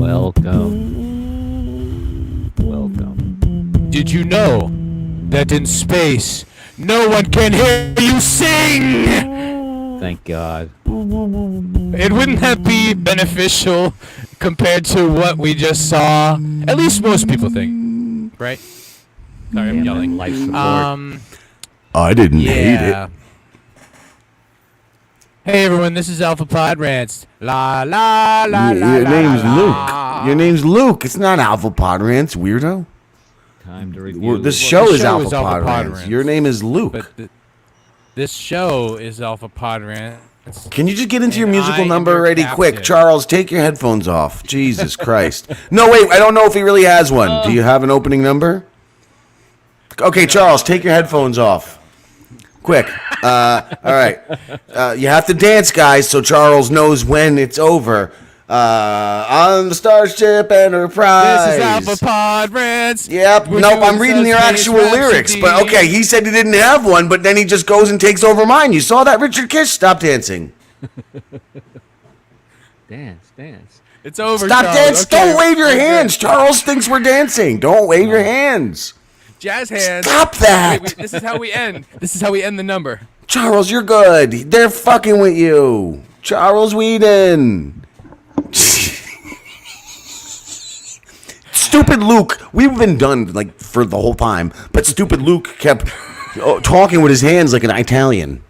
Welcome. Did you know that in space, no one can hear you sing? Thank God. It wouldn't that be beneficial compared to what we just saw? At least most people think, right? Sorry, I'm yelling. Life support. I didn't hate it. Hey everyone, this is Alpha Podrants. La la la la. Your name's la, Luke. la. Your name's Luke. It's not Alpha Podrants, weirdo. Time to review. This show is Alpha Alpha Podrants. Your name is Luke. But this show is Alpha Podrants. Can you just get into your And musical I number am your already? captain. Quick, Charles, take your headphones off. Jesus Christ. No, wait, I don't know if he really has one. Do you have an opening number? Okay, Charles, take your headphones off. Quick. All right. You have to dance, guys, so Charles knows when it's over. On the Starship Enterprise. This is Alpha Podrants. Yep. We're Nope, doing I'm reading your Subspace actual lyrics. But Rhapsody. okay, he said he didn't have one, but then he just goes and takes over mine. You saw that, Richard Kish? Stop dancing. Dance. It's over. Stop Charles. dance. Okay, Don't wave your we're good. hands. Charles thinks we're dancing. Don't wave your hands. Jazz hands. Stop that. Wait, this is how we end. This is how we end the number. Charles, you're good. They're fucking with you. Charles Whedon. Stupid Luke. We've been done like for the whole time, but stupid Luke kept talking with his hands like an Italian.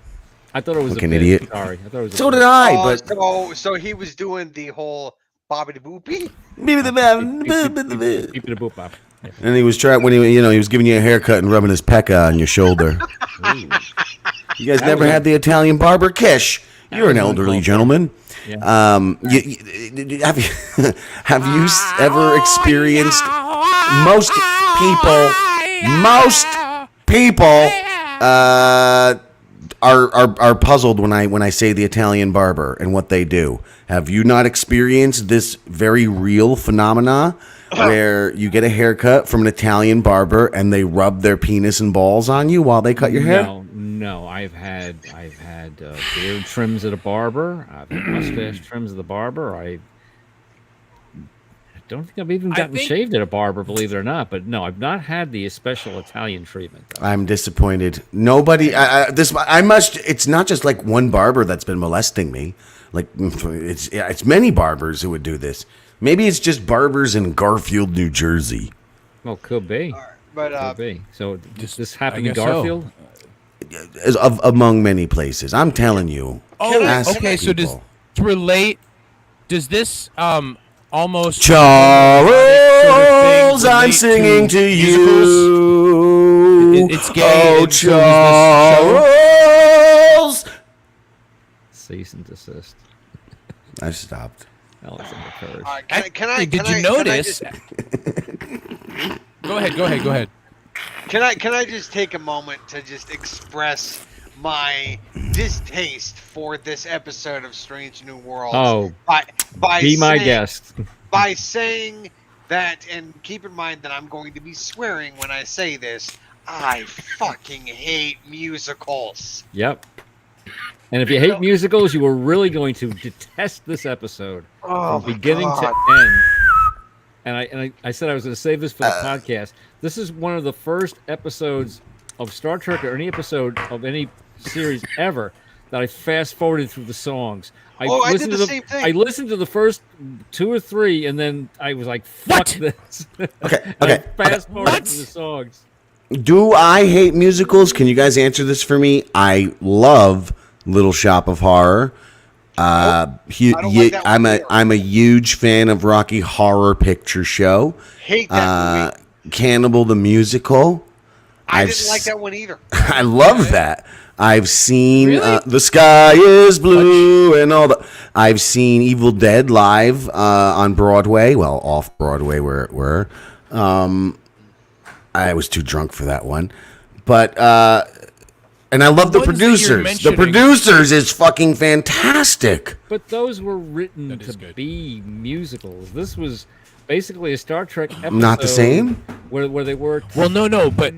I thought it was Fucking a bit. idiot. Sorry. I thought it was. So did I, but So he was doing the whole Bobby the Boopy. Keep it a boop up. Yeah. And he was trying when he was giving you a haircut and rubbing his pecker on your should. You guys never had the Italian barber? Kish, you're an elderly gentleman. Yeah. Have you ever experienced most people are puzzled when I say the Italian barber and what they do. Have you not experienced this very real phenomena where you get a haircut from an Italian barber and they rub their penis and balls on you while they cut your hair? No. I've had beard trims at a barber. I've had mustache trims at the barber. I don't think I've even gotten shaved at a barber, believe it or not. But no, I've not had the special Italian treatment. Though. I'm disappointed. Nobody. It's not just like one barber that's been molesting me. Like it's many barbers who would do this. Maybe it's just barbers in Garfield, New Jersey. Well, could be. But Could be. So this I happened in guess Garfield. Among many places. I'm telling you. Ask okay. So people. does this almost Charles, I'm singing to you. It's gay. Oh, and so is this show. Charles. Cease and desist. I stopped. Alexander Courage. Did you notice? Go ahead. Can I just take a moment to just express my distaste for this episode of Strange New Worlds? Oh, by be my saying- guest. By saying that, and keep in mind that I'm going to be swearing when I say this, I fucking hate musicals. Yep. And if you hate musicals, you are really going to detest this episode Oh, from beginning to end. And I said I was going to save this for the podcast. This is one of the first episodes of Star Trek or any episode of any series ever that I fast forwarded through the songs. I did the same thing. I listened to the first 2 or 3, and then I was like, "Fuck this!" Okay. I fast forwarded through the songs. Do I hate musicals? Can you guys answer this for me? I love Little Shop of Horror. I'm a huge fan of Rocky Horror Picture Show. Hate that movie. Cannibal the Musical. I didn't like that one either. I love that. I've seen Really? The Sky is Blue and all the. I've seen Evil Dead live on Broadway. Well, off Broadway where it were. I was too drunk for that one, but and I love the ones that you're producers. The mentioning- producers is fucking fantastic. But those were written That is to good. be musicals. This was basically a Star Trek episode. Not the same? Where they were. Well, no, but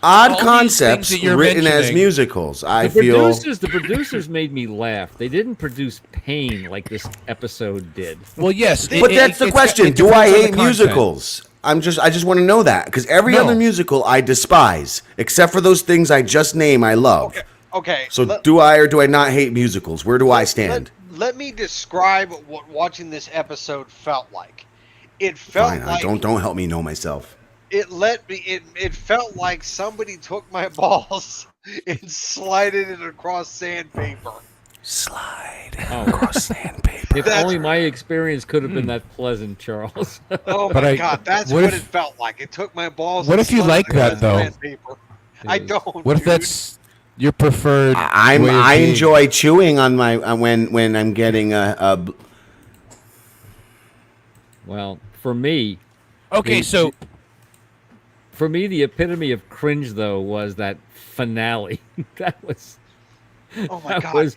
odd things concepts that you're written as mentioning- musicals. I feel The producers made me laugh. They didn't produce pain like this episode did. Well, yes, But that's the question. Do I hate musicals? I just want to know that because every No. other musical I despise, except for those things I just name. I love. Okay. So do I or do I not hate musicals? Where do I stand? Let me describe what watching this episode felt like. It felt Fine, like don't help me know myself. it felt like somebody took my balls and slided it across sandpaper. Slide Oh. across sandpaper. If only my experience could have been that pleasant, Charles. Oh But my God, that's what what if- it felt like. It took my balls. What and if you slid like it that, across though? sandpaper. I don't. What if dude. that's your preferred? I way of being? enjoy chewing on my when I'm getting a Well, for me, Okay, so the epitome of cringe though was that finale. that was Oh my that God. was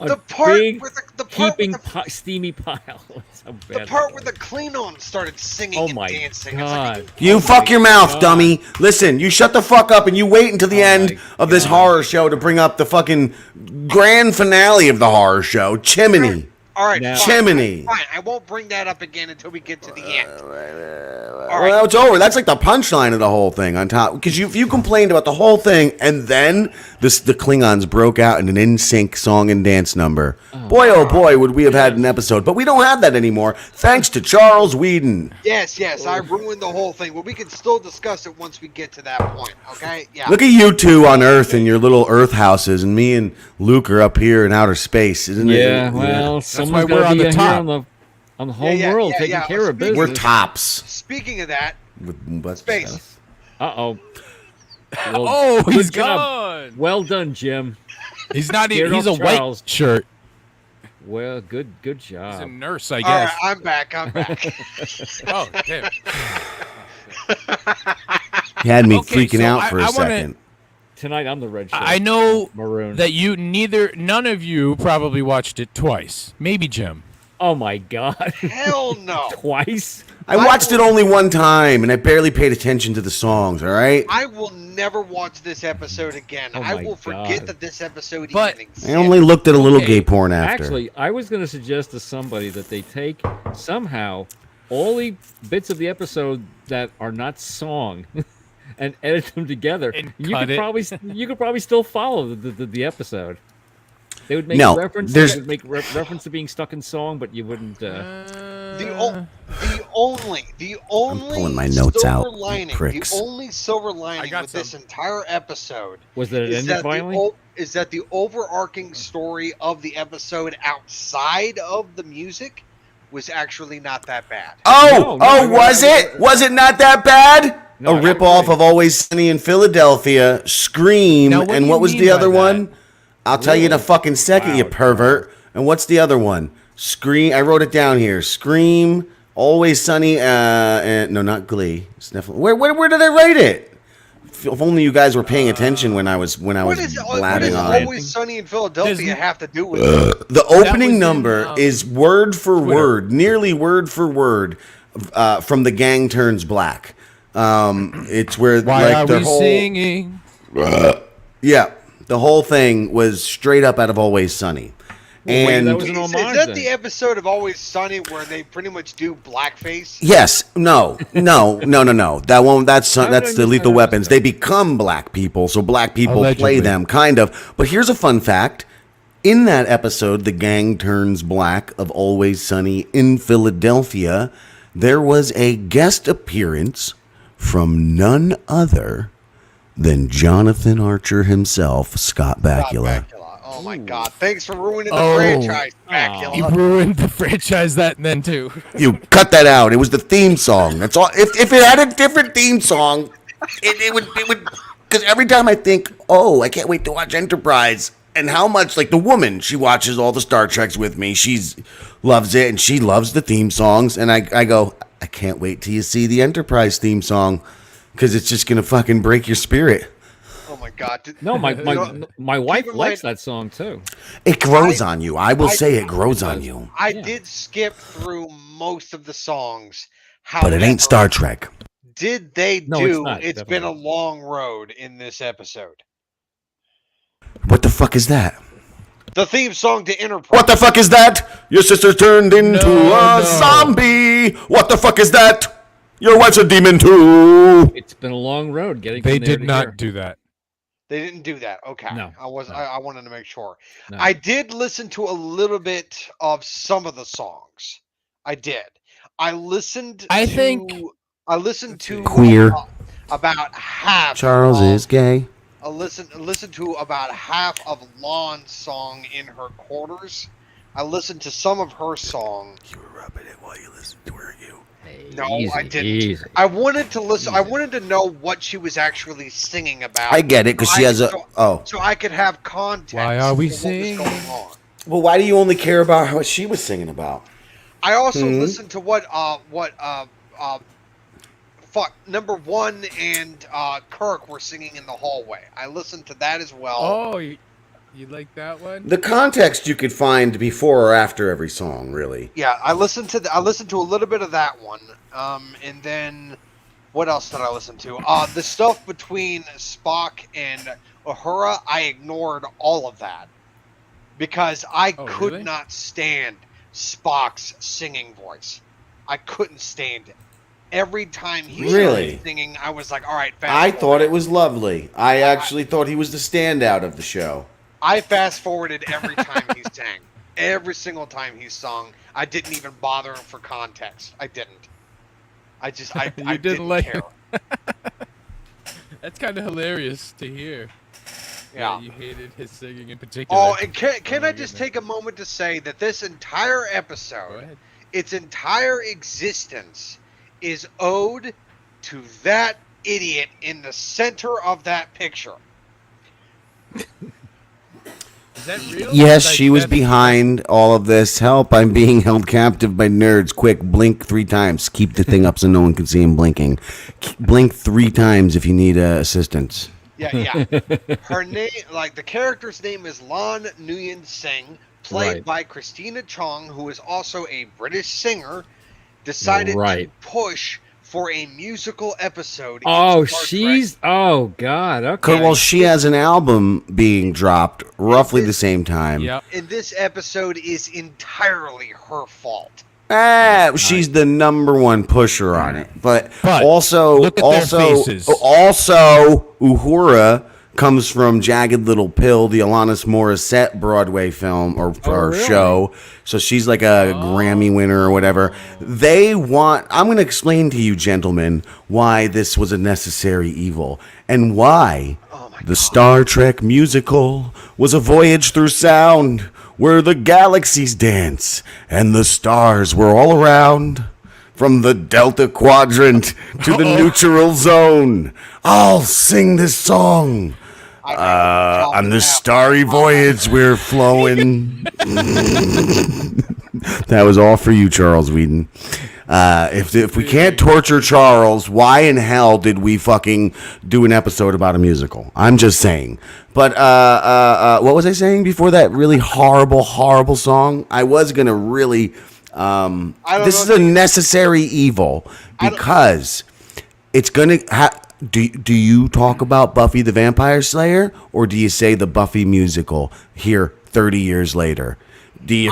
a The part big where the part heaping with the, steamy pile. That's how the bad part that where was. the Klingon started singing Oh and my dancing. God. It's like, You Oh fuck my your mouth, God. dummy. Listen, you shut the fuck up and you wait until the Oh end my of this God. horror show to bring up the fucking grand finale of the horror show, Chimney. all right, Now- fine, Chimney. Fine, I won't bring that up again until we get to the end. Well, it's over. That's like the punchline of the whole thing on top. Because if you complained about the whole thing and then the Klingons broke out in an in-sync song and dance number, boy, oh boy, would we have had an episode. But we don't have that anymore, thanks to Charles Whedon. Yes, I ruined the whole thing, but we can still discuss it once we get to that point. Okay? Yeah. Look at you two on Earth in your little Earth houses, and me and Luke are up here in outer space, isn't it? Yeah, well, someone's why we're got on to the be here top. on the home yeah, world yeah, taking yeah. care of business. We're tops. Speaking of that, With space. Uh-oh. oh, good he's job. gone. Well done, Jim. He's not Scared even. He's a off Charles. white shirt. Well, good He's a job. nurse, I All right, guess. I'm back. Oh, damn. He had me Okay, freaking so out for a I wanna- second. Tonight I'm the red shirt. I know Maroon. that none of you probably watched it twice. Maybe Jim. Oh my God. Hell no. Twice? I watched it only one time, and I barely paid attention to the songs. All right, I will never watch this episode again. Oh I my will forget God. that this episode But- even exists. I only looked at a little Okay, gay porn after. Actually, I was going to suggest to somebody that they take somehow all the bits of the episode that are not song and edit them together. And you cut could it. probably still follow the episode. They would make No, reference. there's- They would make reference to being stuck in song, but you wouldn't. The only pulling my notes silver out, you lining, pricks. the only silver lining got with this some. entire episode Was that it is ended that, finally? is that the overarching story of the episode outside of the music was actually not that bad. Oh, No, was it? Was it not that bad? No, A I ripoff agree. of Always Sunny in Philadelphia, Scream, Now, what do and you what was mean the by other that? one? I'll tell you in a fucking second, you Wow, pervert. And what's the other one? Scream. I wrote it down here. Scream, Always Sunny. And, no, not Glee. It's definitely where did I write it? If only you guys were paying attention when I was What is blabbing on it. Always Sunny in Philadelphia There's- have to do with it? The was opening in, number is word for Twitter. word, nearly word for word, from The Gang Turns Black. It's where Why are like the we whole singing? yeah, the whole thing was straight up out of Always Sunny, and that was an Is homage that then. the episode of Always Sunny where they pretty much do blackface? yes, no. That won't. That's did I the miss Lethal that Weapons. episode? They become black people, so black people play Allegedly. them, kind of. But here's a fun fact. In that episode, The Gang Turns Black of Always Sunny in Philadelphia, there was a guest appearance from none other than Jonathan Archer himself, Scott Bakula. Oh my God! Thanks for ruining the Oh. franchise, He Bakula. ruined the franchise then too. You cut that out. It was the theme song. That's all. If it had a different theme song, it would because every time I think, oh, I can't wait to watch Enterprise, and how much like the woman, she watches all the Star Treks with me. She's loves it, and she loves the theme songs, and I go, I can't wait till you see the Enterprise theme song, because it's just gonna fucking break your spirit. Oh my God! No, my wife in likes mind- that song too. It grows on you. I will say it grows on you. I Yeah. did skip through most of the songs, But it ain't however, Star Trek. did they No, it's do not, It's Been a definitely. Long Road in this episode? What the fuck is that? The theme song to Enterprise. What the fuck is that? Your sister turned into a zombie. What the fuck is that? Your wife's a demon too. It's been a long road getting. They from there did to not here. do that. They didn't do that. Okay. No, I was no. I wanted to make sure. No. I did listen to a little bit of some of the songs. I did. I listened I to think- I listened to Queer. About half Charles of, is gay. I listened to about half of Lon's song in her quarters. I listened to some of her song. You were rubbing it while you listened to her, you. Hey, No, easy, I didn't. Easy. I wanted to listen. I Easy. wanted to know what she was actually singing about. I get it, because she has a... Oh. So I could have context. Why are we for what was singing? going on. Well, why do you only care about what she was singing about? I also listened to what number one and Kirk were singing in the hallway. I listened to that as well. Oh, you like that one? The context you could find before or after every song, really. Yeah, I listened to a little bit of that one. And then what else did I listen to? The stuff between Spock and Uhura, I ignored all of that because I could really? not stand Spock's singing voice. I couldn't stand it. Every time he Really? started singing, I was like, all right, fast I forward. thought it was lovely. I actually thought he was the standout of the show. I fast forwarded every time he sang. Every single time he sung, I didn't even bother him for context. I didn't. I just, I You didn't didn't like care. it. That's kind of hilarious to hear. Yeah. You hated his singing in particular. Oh, and can Oh I my just goodness. take a moment to say that this entire Go episode, ahead. its entire existence, is owed to that idiot in the center of that picture. Is that real? Yes, Like, she was that's- behind all of this. Help, I'm being held captive by nerds. Quick, blink 3 times. Keep the thing up so no one can see him blinking. Blink 3 times if you need assistance. Yeah. Her name, like the character's name is Lon Nguyen Singh, played Right. by Christina Chong, who is also a British singer, decided Right. to push for a musical episode. in Oh, Star Trek. she's. Oh God. Okay. Well, she has an album being dropped roughly the same time. Yep. And this episode is entirely her fault. She's the number one pusher on it. But But also, look at their faces. Uhura comes from Jagged Little Pill, the Alanis Morissette Broadway film or really? show. So she's like a Grammy winner or whatever. I'm going to explain to you, gentlemen, why this was a necessary evil and why the Star Trek musical was a voyage through sound where the galaxies dance and the stars were all around. From the Delta Quadrant to the neutral zone, I'll sing this song. On this starry voyage we're flowing. That was all for you, Charles Whedon. If we can't torture Charles, why in hell did we fucking do an episode about a musical? I'm just saying. But what was I saying before that really horrible song? I was gonna really. This is a necessary evil because it's gonna. Do you talk about Buffy the Vampire Slayer or do you say the Buffy musical here 30 years later? Do you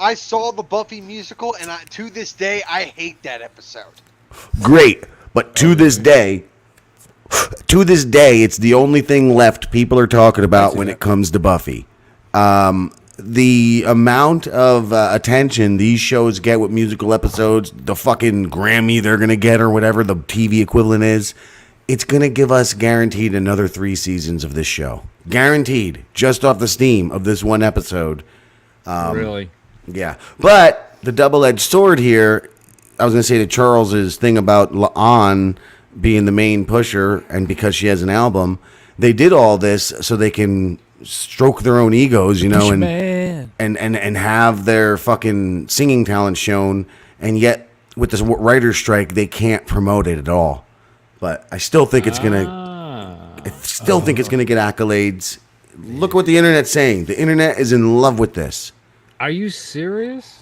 I saw the Buffy musical, and to this day, I hate that episode. Great, but to this day, it's the only thing left people are talking about when it comes to Buffy. The amount of attention these shows get with musical episodes, the fucking Grammy they're going to get or whatever the TV equivalent is, it's going to give us guaranteed another 3 seasons of this show. Guaranteed, just off the steam of this one episode. Really. Yeah. But the double-edged sword here, I was going to say to Charles's thing about La'an being the main pusher and because she has an album, they did all this so they can stroke their own egos, you know, and have their fucking singing talent shown, and yet with this writer's strike they can't promote it at all. But I still think it's gonna get accolades. Look what the internet's saying. The internet is in love with this. Are you serious?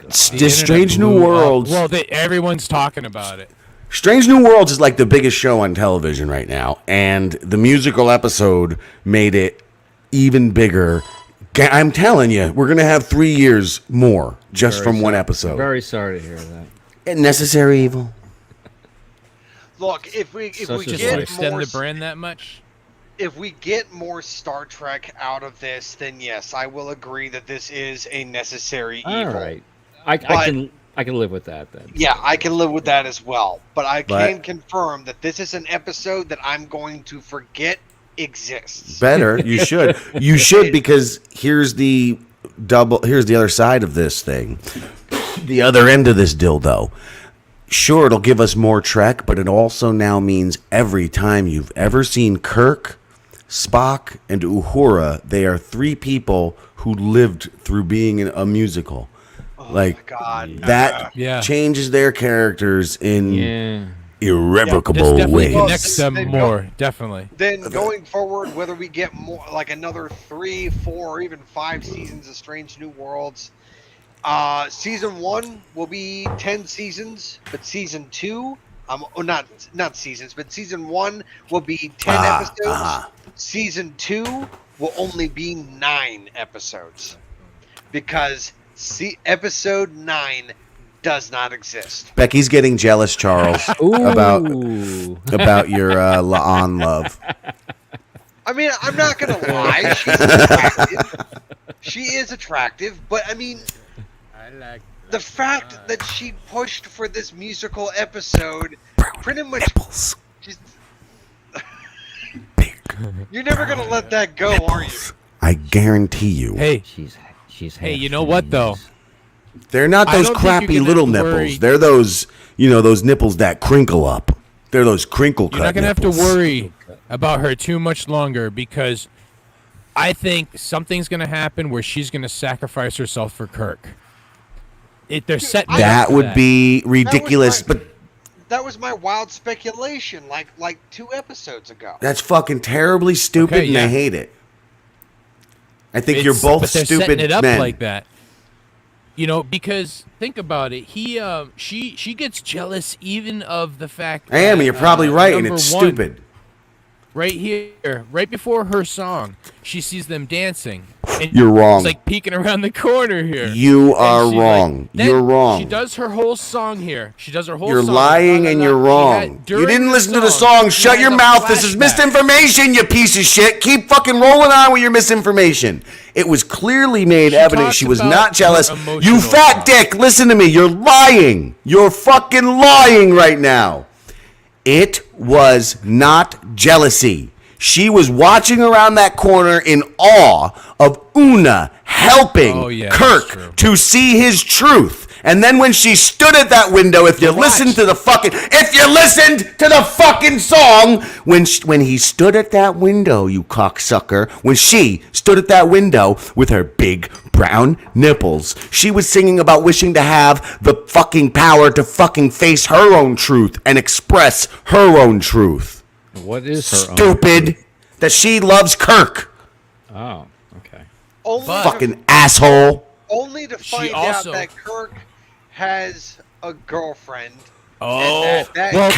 It's this strange new world. Well, everyone's talking about it. Strange New Worlds is like the biggest show on television right now, and the musical episode made it even bigger. I'm telling you, we're gonna have 3 years more just from one episode. Very sorry to hear that. And Necessary Evil. Look, if we Such a Just get extend more, the brand that much. if we get more Star Trek out of this, then yes, I will agree that this is a necessary All evil. right, I can live with that then. Yeah, I can live with that as well. But I can confirm that this is an episode that I'm going to forget exists. Better, you should. You should, because here's the other side of this thing. The other end of this dildo. Sure, it'll give us more Trek, but it also now means every time you've ever seen Kirk, Spock, and Uhura, they are 3 people who lived through being in a musical. Oh Like, my God. that Yeah. changes their characters in Yeah. This irrevocable definitely ways. connects them They've more. Definitely. Then going forward, whether we get more, like another 3, 4, or even 5 seasons of Strange New Worlds, season 1 will be 10 seasons, but season 2, not seasons, but season 1 will be 10 episodes. Season 2 will only be 9 episodes, because episode 9 does not exist. Becky's getting jealous, Charles, about your La'an love. I mean, I'm not gonna lie, she's attractive. She is attractive, but I mean, the fact that she pushed for this musical episode, pretty much, Nipples. she's, Big you're never gonna let that go, are you? I guarantee you. Hey, She's hey, you know what though? They're not I those don't think crappy you're gonna little worry- nipples. They're those, those nipples that crinkle up. They're those crinkle cut You're not gonna nipples. have to worry about her too much longer, because I think something's gonna happen where she's gonna sacrifice herself for Kirk. They're setting it up That for would be ridiculous, my- but That was my wild speculation, like 2 episodes ago. that's fucking terribly stupid, Okay, and yeah. I hate it. I think It's- you're both but they're stupid setting it up men. like that. Because think about it. She gets jealous even of the fact. I am, and you're probably right, and number it's one, stupid. Right here, right before her song, she sees them dancing. And You're wrong. It's like peeking around the corner here. You are And she's wrong. like- then You're wrong. She does her whole song here. She does her whole You're song. lying La, and la, you're la. wrong. You You didn't the listen to the song. she Shut has your a mouth. This is flashback. misinformation, you piece of shit. Keep fucking rolling on with your misinformation. It was clearly made evident talks she was about not jealous. her You emotional fat stuff. dick, listen to me. You're lying. You're fucking lying right now. It was not jealousy. She was watching around that corner in awe of Una helping Oh, yeah, that's Kirk true. to see his truth. And then when she stood at that window, if you listen to the fucking song, when he stood at that window, you cocksucker, when she stood at that window with her big brown nipples, she was singing about wishing to have the fucking power to fucking face her own truth and express her own truth. What is her Stupid that she loves Kirk. Oh, okay. Only Fucking asshole. only to find also- out that Kirk has a girlfriend. Oh, and that well,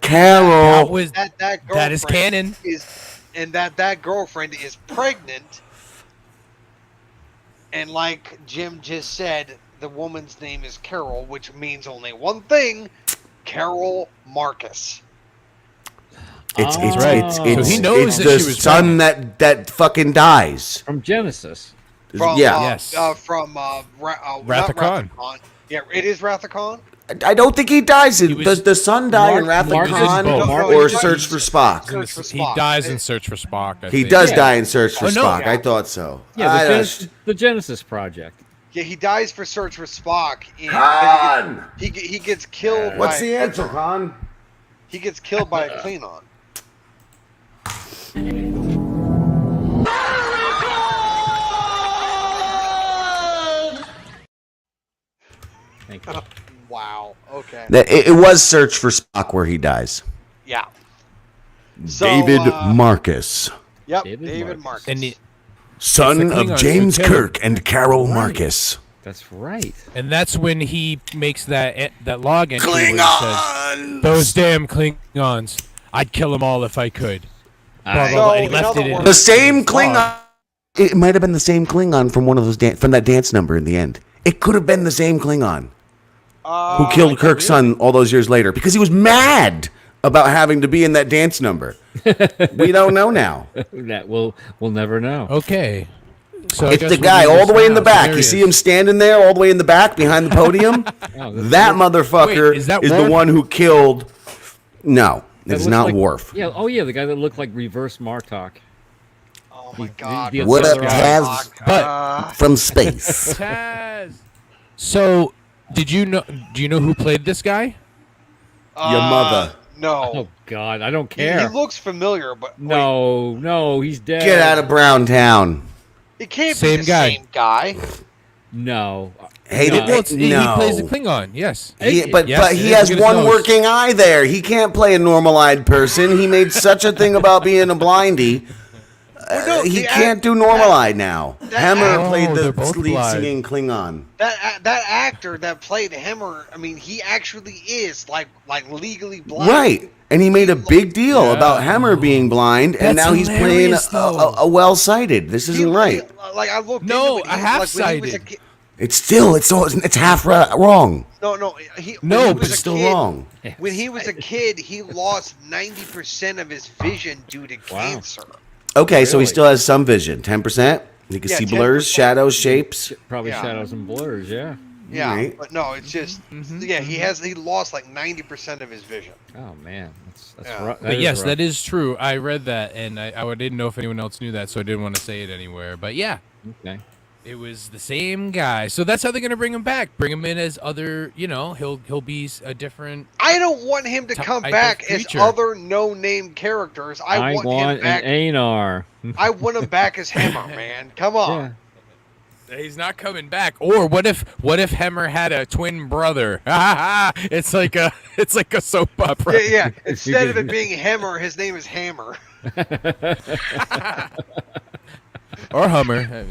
Carol. that was that that girlfriend is canon. and that girlfriend is pregnant. And like Jim just said, the woman's name is Carol, which means only one thing: Carol Marcus. It's right. So he knows it's that the she was son that fucking dies. From Genesis. From, Yeah. Yes. From Wrath not of Khan. Yeah, it is Wrath of Khan. I don't think he dies. He was- Does the son die in Wrath of Mark- Khan Mark- No, or he's- Search for Spock? Search for He Spock. dies in Search for Spock. I He think. does Yeah. die in Search for Oh, no. Spock. Yeah. I thought so. Yeah, the Genesis Project. Yeah, he dies for Search for Spock. And Khan! he gets killed. What's by, the answer, Khan? He gets killed by a Klingon. Thank you. Wow. Okay. It was Search for Spock where he dies. Yeah. So, David Marcus, Yep. David David Marcus. Marcus. And son It's the of Klingons James who kill him. Kirk and Carol Marcus. That's right. And that's when he makes that log entry where he says, Those damn Klingons. I'd kill them all if I could. Blah, blah, So, blah, and he in left other it in. words- The same Klingon. It might have been the same Klingon from one of those from that dance number in the end. It could have been the same Klingon who killed Kirk's son all those years later because he was mad about having to be in that dance number. We don't know now. That we'll never know. Okay. So I It's guess the we'll guy leave all this the way in now. the back. There You he see is. him standing there all the way in the back behind the podium? Oh, That motherfucker Wait, is that is the Worf? one who killed. No, that it's looks not like- Worf. Yeah. Oh yeah, the guy that looked like reverse Martok. Oh my god. the What up, other Taz? But- From space. Taz. So, did you know? Do you know who played this guy? Your mother. Oh No. God, I don't He care. looks familiar, but wait, No, he's dead. Get out of Brown Town. it can't Same be the guy. same guy. No. Hey, No. Well, he plays the no. Klingon. Yes. But Yes, he it is. has Look at his one nose. working eye there. He can't play a normal-eyed person. He made such a thing about being a blindy. no, He the can't do normal-eyed now. Hammer Oh, played they're the both lead blind. singing Klingon. That actor that played Hammer, I mean, he actually is like legally blind. Right. And he made a big deal Yeah. about Hammer being blind, and That's now he's playing hilarious, though. a well-sighted. This He isn't right. Like I looked No, into it. a he- half-sided. Like, when he was a kid, It's half wrong. no, when No, he but was It's a still kid- wrong. When he was a kid, he lost 90% of his vision due to cancer. Okay, so he Really? still has some vision. 10%. He can Yeah, see blurs, 10%. shadows, shapes. Probably Yeah. shadows and blurs. Yeah. Yeah, Right. but no, it's just he lost like 90% of his vision. Oh man, that's Yeah. rough. But yes, that is true. I read that, and I didn't know if anyone else knew that, so I didn't want to say it anywhere. But yeah, okay. it was the same guy. So that's how they're gonna bring him back. Bring him in as other. He'll be a different. I don't want him to come Type of back as creature. other no-name characters. I want him an back. Anar. I want him back as Hammer, man. Come on. Yeah. He's not coming back. Or what if Hemmer had a twin brother? It's like a soap opera. Yeah. Instead of it being Hammer, his name is Hammer. Or Hummer.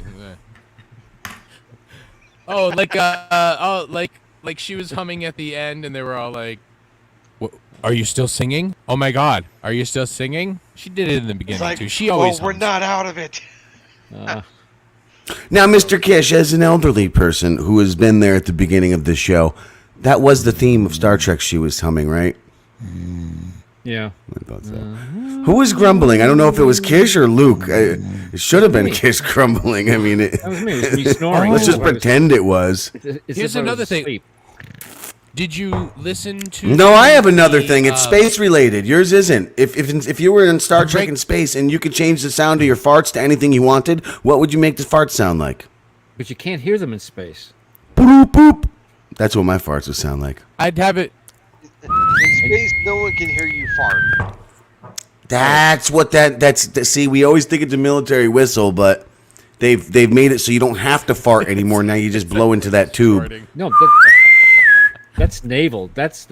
Oh, like she was humming at the end, and they were all like, "Are you still singing? Oh my God, are you still singing?" She did it in the It's beginning like, too. She always. we're hums. not out of it. Now, Mr. Kish, as an elderly person who has been there at the beginning of this show, that was the theme of Star Trek she was humming, right? Yeah. I thought so. Who was grumbling? I don't know if it was Kish or Luke. It should have been Kish grumbling. I mean, That was me. It was me snoring. let's just pretend it was. Here's another thing. Did you listen to? No, I have another the, thing. It's space related. Yours isn't. If you were in Star Trek in space and you could change the sound of your farts to anything you wanted, what would you make the farts sound like? But you can't hear them in space. Boop boop. That's what my farts would sound like. I'd have it. In space, no one can hear you fart. That's what that's. See, we always think it's a military whistle, but they've made it so you don't have to fart anymore. Now you just blow into that tube. No, that's naval. That's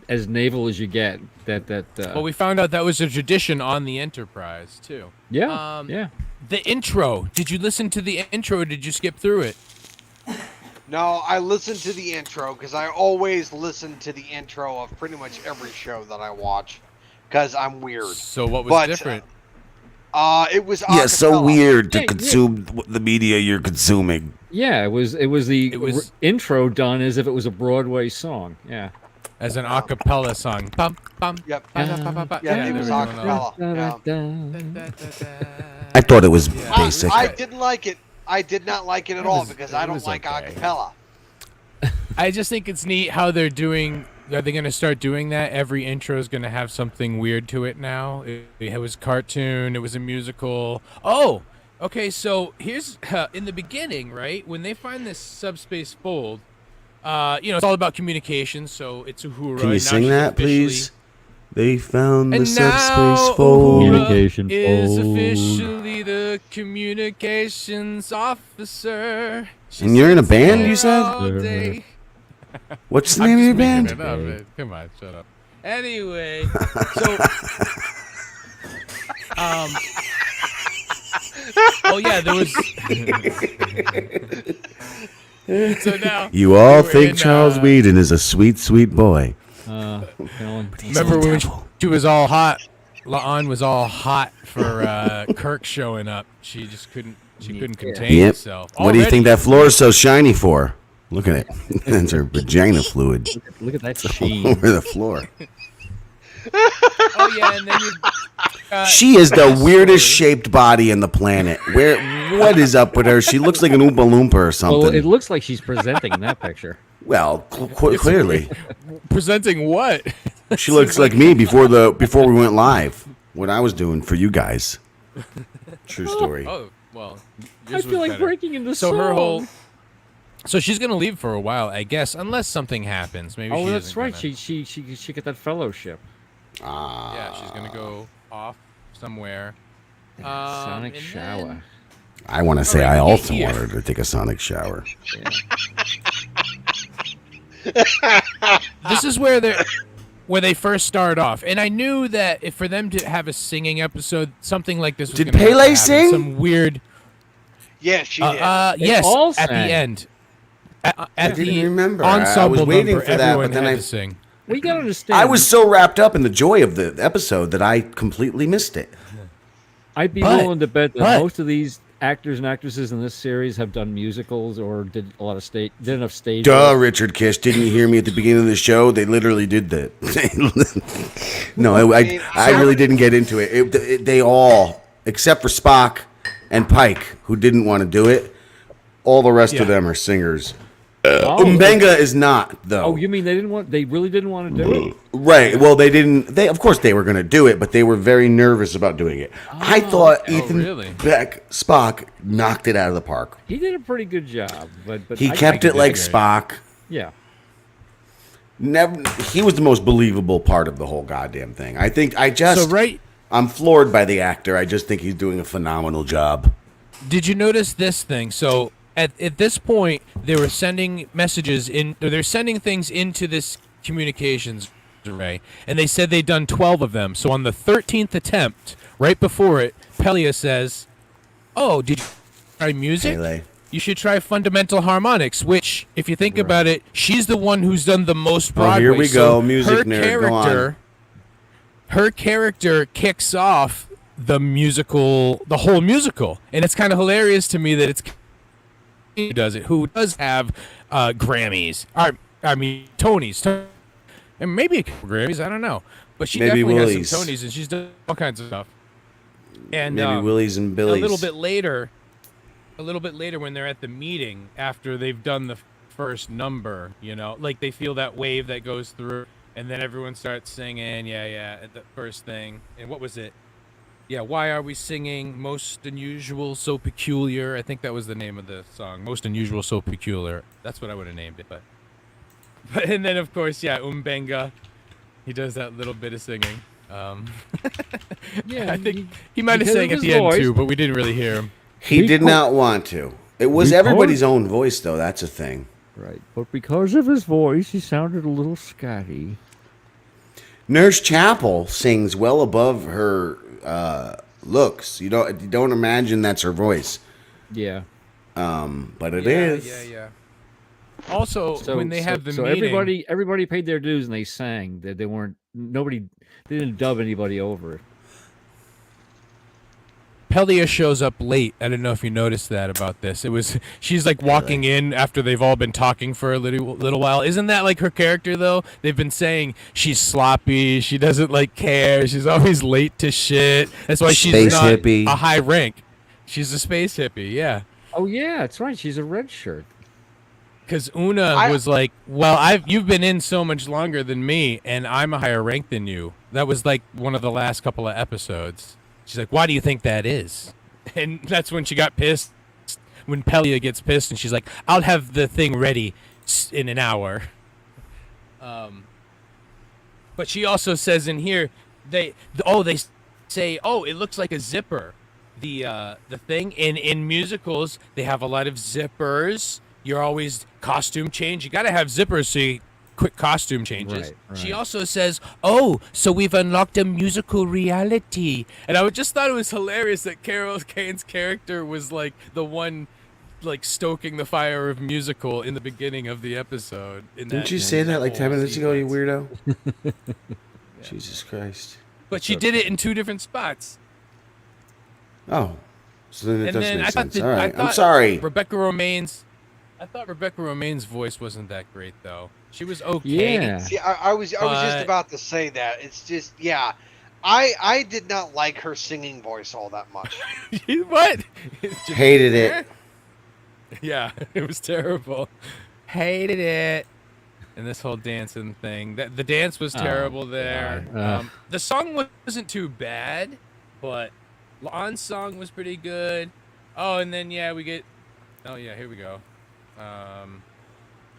as naval as you get. Well, we found out that was a tradition on the Enterprise too. Yeah. Yeah. The intro. Did you listen to the intro? Or did you skip through it? No, I listen to the intro because I always listen to the intro of pretty much every show that I watch because I'm weird. So what was But, different? It was Yeah, so acapella. weird to Yeah, consume the media you're consuming. Yeah, it was the It was- intro done as if it was a Broadway song. Yeah. As an a cappella song. Bum, bum, Yep. ba, da, ba, ba, ba. Yeah, it there was we go. acapella. Yeah. I thought it was basic. I didn't like it. I did not like it at all because I it don't was like okay. acapella. I just think it's neat how they're doing. Are they going to start doing that? Every intro is going to have something weird to it now. It was cartoon. It was a musical. Oh, okay. So here's in the beginning, right? When they find this subspace fold, it's all about communication. So it's Uhura. Can Now you sing she's that, please? officially- They found the And now subspace fold. Communication is fold. officially the communications officer. She And you're in a sits band, there you said? all day. What's the I'm name of just your making band? it up, man. Come on, shut up. Anyway, so oh yeah, there was. So now You all we were think in, Charles Whedon is a sweet, sweet boy. Remember when she was all hot? La'an was all hot for Kirk showing up. She just couldn't. She couldn't contain herself. What do you think that floor is so shiny for? Look at it. That's her vagina fluid. Look at that sheen over the floor. Oh yeah, and then you. She is the weirdest shaped body in the planet. What is up with her? She looks like an Oompa Loompa or something. Well, it looks like she's presenting in that picture. Well, clearly. Presenting what? She looks like me before we went live. What I was doing for you guys. True story. Oh well. I feel like breaking into so song. her whole. So she's gonna leave for a while, I guess, unless something happens. Maybe. Oh, she that's isn't right. gonna- She got that fellowship. Yeah, she's gonna go off somewhere. Sonic and shower. then- I want to say Alright, I also yeah. want her to take a sonic shower. This is where they first start off, and I knew that if for them to have a singing episode, something like this was Did gonna have to Pele happen. sing? Some weird. Yeah, she did. Yes, all at the sang. end. At didn't the remember. I was ensemble waiting number, for that, everyone but then had I- to sing. Well, you gotta understand. I was so wrapped up in the joy of the episode that I completely missed it. I'd be But- willing to bet that but- most of these actors and actresses in this series have done musicals or did enough stage. Duh, work. Richard Kish. Didn't you hear me at the beginning of the show? They literally did that. No, I really didn't get into it. They all, except for Spock and Pike, who didn't want to do it, all the rest of them are singers. Oh, Umbenga is not, though. Oh, you mean they really didn't want to do it? Right. Well, they didn't. Of course, they were going to do it, but they were very nervous about doing it. I thought Ethan really? Beck, Spock, knocked it out of the park. He did a pretty good job, but He I kept think it like great. Spock. Yeah. Never. He was the most believable part of the whole goddamn thing. So right. I'm floored by the actor. I just think he's doing a phenomenal job. Did you notice this thing? So at this point, they were sending messages in. Or they're sending things into this communications array, and they said they'd done 12 of them. So on the 13th attempt, right before it, Pelia says, "Oh, did you try music? Pele. You should try fundamental harmonics." Which, if you think about it, she's the one who's done the most Broadway. Oh, here we So go. Music her nerd. character, Go on. Her character kicks off the whole musical, and it's kind of hilarious to me that it's who does it, who does have Grammys, Tonys, and maybe a couple Grammys, I don't know, but she Maybe definitely Willie's. has some Tonys, and she's done all kinds of stuff. And Maybe Willies and Billies. a little bit later, when they're at the meeting after they've done the first number, like they feel that wave that goes through, and then everyone starts singing, at the first thing. And what was it? Yeah, why are we singing Most Unusual, So Peculiar? I think that was the name of the song. Most Unusual, So Peculiar. That's what I would have named it. But and then, of course, Umbenga. He does that little bit of singing. Yeah. I think he might have because sang of at the his end, voice. too, but we didn't really hear him. He did not want to. It was everybody's own voice, though. That's a thing. Right. But because of his voice, he sounded a little scotty. Nurse Chapel sings well above her looks. You don't imagine that's her voice, Yeah. but it is. Yeah. Also, when they have the so meeting, everybody paid their dues and they sang. They didn't dub anybody over it. Pelia shows up late. I don't know if you noticed that about this. She's like walking in after they've all been talking for a little while. Isn't that like her character though? They've been saying she's sloppy. She doesn't like care. She's always late to shit. That's why she's Space not hippie. a high rank. She's a space hippie. Yeah. Oh yeah, that's right. She's a red shirt. Because Una was like, well, you've been in so much longer than me, and I'm a higher rank than you. That was like one of the last couple of episodes. She's like, why do you think that is? And that's when she got pissed. When Pelia gets pissed, and she's like, I'll have the thing ready in an hour. But she also says in here, they say, it looks like a zipper. The thing in musicals, they have a lot of zippers. You're always costume change. You got to have zippers so you quick costume changes. Right. She also says, so we've unlocked a musical reality. And I just thought it was hilarious that Carol Kane's character was like the one like stoking the fire of musical in the beginning of the episode. Didn't you say that like 10 minutes ago, you weirdo? Jesus Christ. But she did it in 2 different spots. Oh. So then it And does then make I sense. thought, All right. I thought I'm sorry. I thought Rebecca Romaine's voice wasn't that great, though. She was okay. Yeah. See, I was just about to say that. It's just, yeah. I did not like her singing voice all that much. What? Hated it. Yeah, it was terrible. Hated it. And this whole dancing thing. The dance was terrible there. The song wasn't too bad, but Lon's song was pretty good. Oh, and then, yeah, we get... Oh, yeah, here we go. Yeah,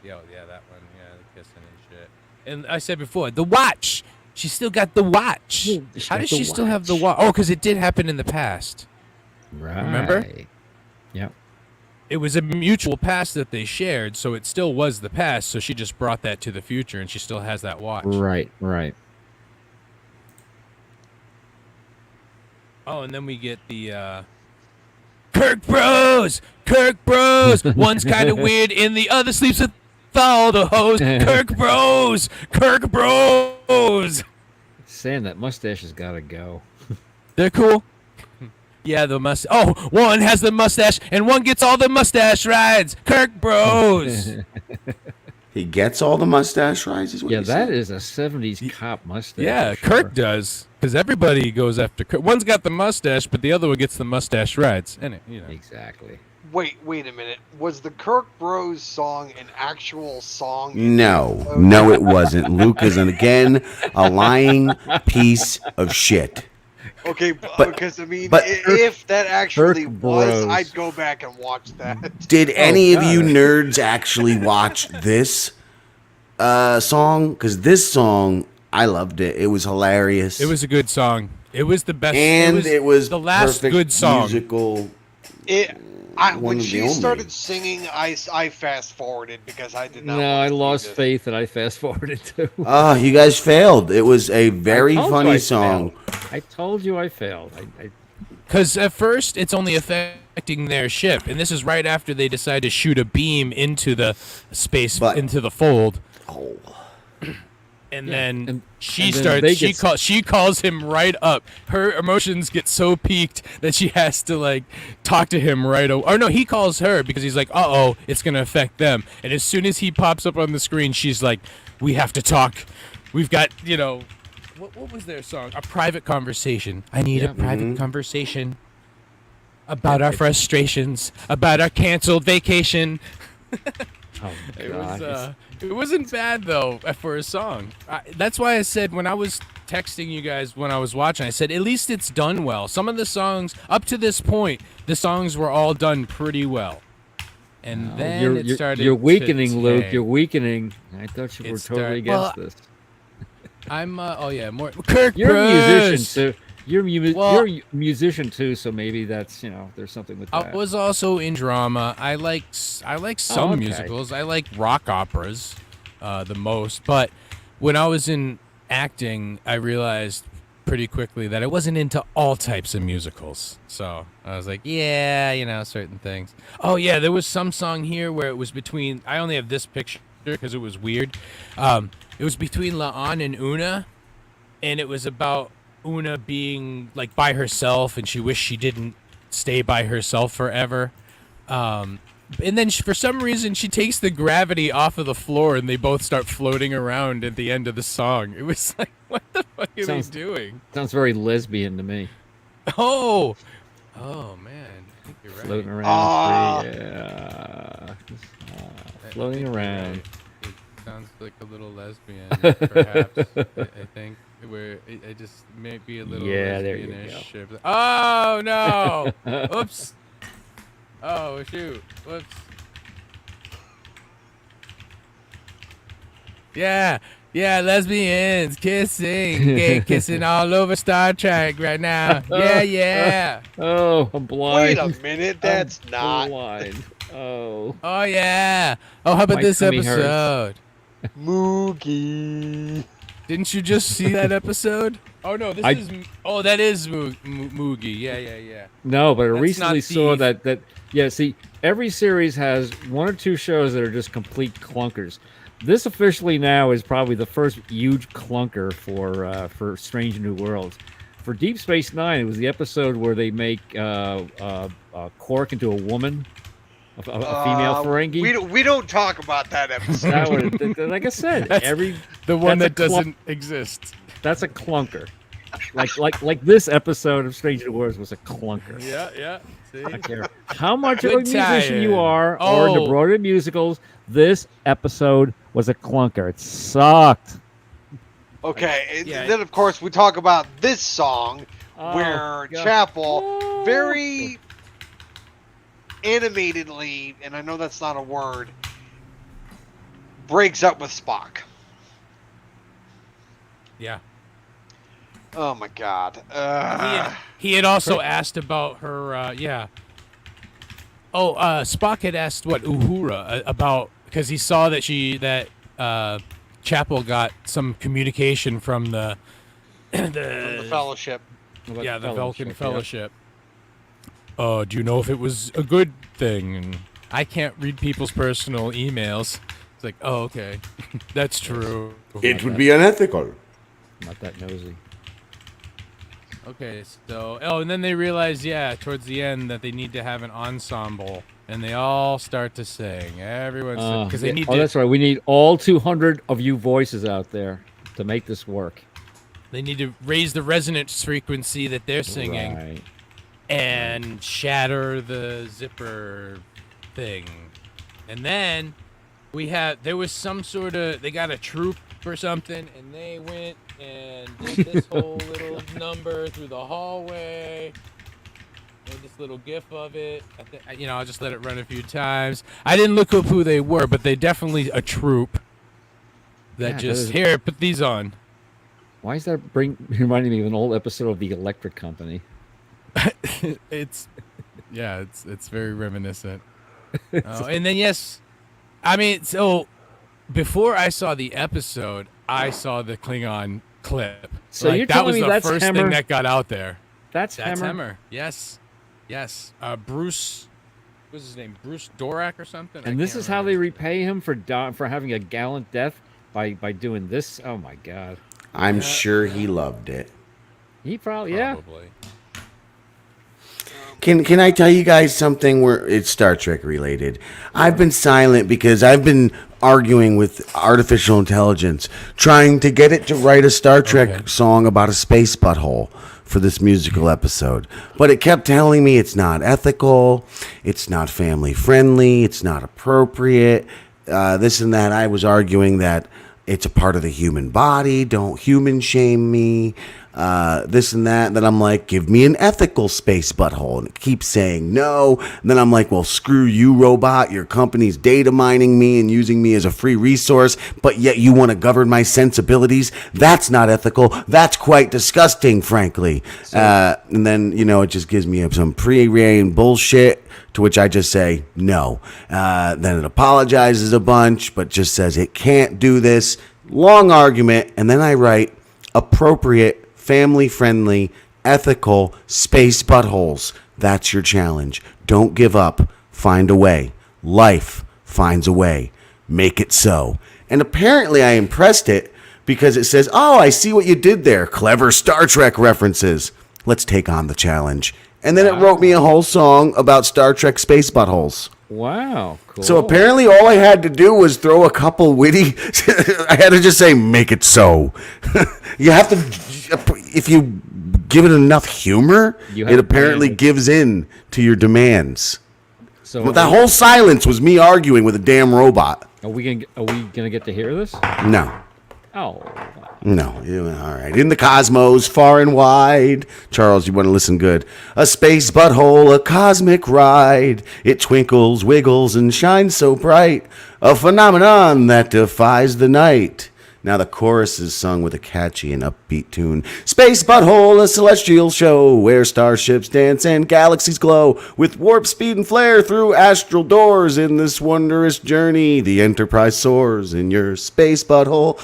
that one. Yeah, the kissing and shit. And I said before, the watch. She still got the watch. How does she still have the watch? Oh, because it did happen in the past. Right. Remember? Yep. It was a mutual past that they shared, so it still was the past. So she just brought that to the future, and she still has that watch. Right. Oh, and then we get the Kirk Bros. One's kind of weird, and the other sleeps with all the hoes. Kirk Bros. Sam, that mustache has got to go. They're cool. Yeah, the mustache. Oh, one has the mustache, and one gets all the mustache rides. Kirk Bros. He gets all the mustache rides? Is what you that said? is a 70s cop mustache. Yeah, for sure. Kirk does. Because everybody goes after Kirk. One's got the mustache, but the other one gets the mustache rides. And Exactly. Wait a minute. Was the Kirk Bros song an actual song? No, it wasn't. Luke is, again, a lying piece of shit. Okay, because I mean, if that actually was, I'd go back and watch that. Did any of you nerds actually watch this song? Because this song, I loved it. It was hilarious. it was a good song. It was the best. And it was the last perfect good song. musical. When she started singing, I fast forwarded because I did not. No, I want to lost see this. faith and I fast forwarded too. Oh, you guys failed. It was a very funny song. I told you I failed. Because at first, it's only affecting their ship. And this is right after they decide to shoot a beam into the space, into the fold. Oh. And then she then she calls him right up. Her emotions get so peaked that she has to like talk to him right away. Or no, he calls her because he's like, "Uh-oh, it's going to affect them." And as soon as he pops up on the screen, she's like, "We have to talk. We've got, what was their song? A private conversation. I need a private conversation about our frustrations, about our canceled vacation." Oh, God. It wasn't bad, though, for a song. That's why I said when I was texting you guys when I was watching, I said, at least it's done well. Some of the songs, up to this point, the songs were all done pretty well. And then it started You're weakening, to Luke. tank. You're weakening. I thought you were totally against this. I'm, more... Kirk You're Bros. a musician, too. You're a musician too, so maybe that's there's something with that. I was also in drama. I like some musicals. I like rock operas the most. But when I was in acting, I realized pretty quickly that I wasn't into all types of musicals. So I was like, certain things. Oh yeah, there was some song here where it was between. I only have this picture because it was weird. It was between La'an and Una, and it was about Una being like by herself and she wished she didn't stay by herself forever. And then for some reason she takes the gravity off of the floor and they both start floating around at the end of the song. It was like, what the fuck are they doing? Sounds very lesbian to me. Oh man, I think you're right. Floating around. Floating around. It sounds like a little lesbian, perhaps. I think. Where it just may be a little lesbian-ish. Oh no! Oops! Oh shoot! Whoops! Yeah, lesbians kissing, gay kissing all over Star Trek right now. Yeah. Oh, I'm blind. Wait a minute, that's not blind. Oh. Oh yeah. Oh, how about My this tummy episode? Mookie. Didn't you just see that episode? Oh no, this I- is. Oh, that is Moogie. Yeah. No, but I That's recently not saw Thief. that. Yeah, see, every series has one or two shows that are just complete clunkers. This officially now is probably the first huge clunker for Strange New Worlds. For Deep Space Nine, it was the episode where they make Quark into a woman, a female Ferengi. We don't talk about that episode. That was, like I said, That's the one that's that a doesn't exist. That's a clunker. Like this episode of Strange New Worlds was a clunker. Yeah. See? I don't care how much of a Good musician you tie-in. are or into Oh. Broadway musicals. This episode was a clunker. It sucked. Okay, and Yeah. then of course we talk about this song Oh, where God. Chapel very animatedly, and I know that's not a word, breaks up with Spock. Yeah. Oh my God. He had also asked about her. Yeah. Oh, Spock had asked what Uhura about because he saw that Chapel got some communication from the the Fellowship. yeah, the Vulcan Fellowship. Do you know if it was a good thing? And I can't read people's personal emails. It's like, oh, okay, that's true. It would be unethical. Not that nosy. Okay, so and then they realize, towards the end that they need to have an ensemble, and they all start to sing. Everyone, because they need to. That's right. We need all 200 of you voices out there to make this work. They need to raise the resonance frequency that they're singing. Right. And shatter the zipper thing. And then there was some sort of, they got a troop or something, and they went and did this whole little number through the hallway. Made this little gif of it. I'll just let it run a few times. I didn't look up who they were, but they definitely a troop that here, put these on. Why is that reminding me of an old episode of The Electric Company? It's very reminiscent. And then so before I saw the episode, I saw the Klingon clip. So you're that telling was me the that's first Hemmer? thing that got out there. That's That's Hemmer. Hemmer. Yes. Bruce, what's his name? Bruce Dorak or something. And this is how they repay him for having a gallant death by doing this. Oh my God. I'm sure he loved it. He probably. Probably. Can I tell you guys something where it's Star Trek related? I've been silent because I've been arguing with artificial intelligence, trying to get it to write a Star Trek song about a space butthole for this musical episode. But it kept telling me it's not ethical, it's not family friendly, it's not appropriate, this and that. I was arguing that it's a part of the human body, don't human shame me, this and that. And then I'm like, give me an ethical space butthole. And it keeps saying no. And then I'm like, well, screw you, robot. Your company's data mining me and using me as a free resource, but yet you want to govern my sensibilities. That's not ethical. That's quite disgusting, frankly. And then, it just gives me some pre-arranged bullshit, to which I just say no. Then it apologizes a bunch, but just says it can't do this. Long argument. And then I write appropriate, family-friendly, ethical space buttholes. That's your challenge. Don't give up. Find a way. Life finds a way. Make it so. And apparently I impressed it because it says, oh, I see what you did there. Clever Star Trek references. Let's take on the challenge. And then it wrote me a whole song about Star Trek space buttholes. Wow, cool. So apparently all I had to do was throw a couple witty... I had to just say, make it so. You have to... If you give it enough humor, it apparently gives in to your demands. So But that whole silence was me arguing with a damn robot. Are we gonna get to hear this? No. Oh, No. All right. In the cosmos, far and wide. Charles, you want to listen good. A space butthole, a cosmic ride. It twinkles, wiggles, and shines so bright. A phenomenon that defies the night. Now the chorus is sung with a catchy and upbeat tune. Space Butthole, a celestial show where starships dance and galaxies glow with warp speed and flare through astral doors. In this wondrous journey, the Enterprise soars in your space butthole,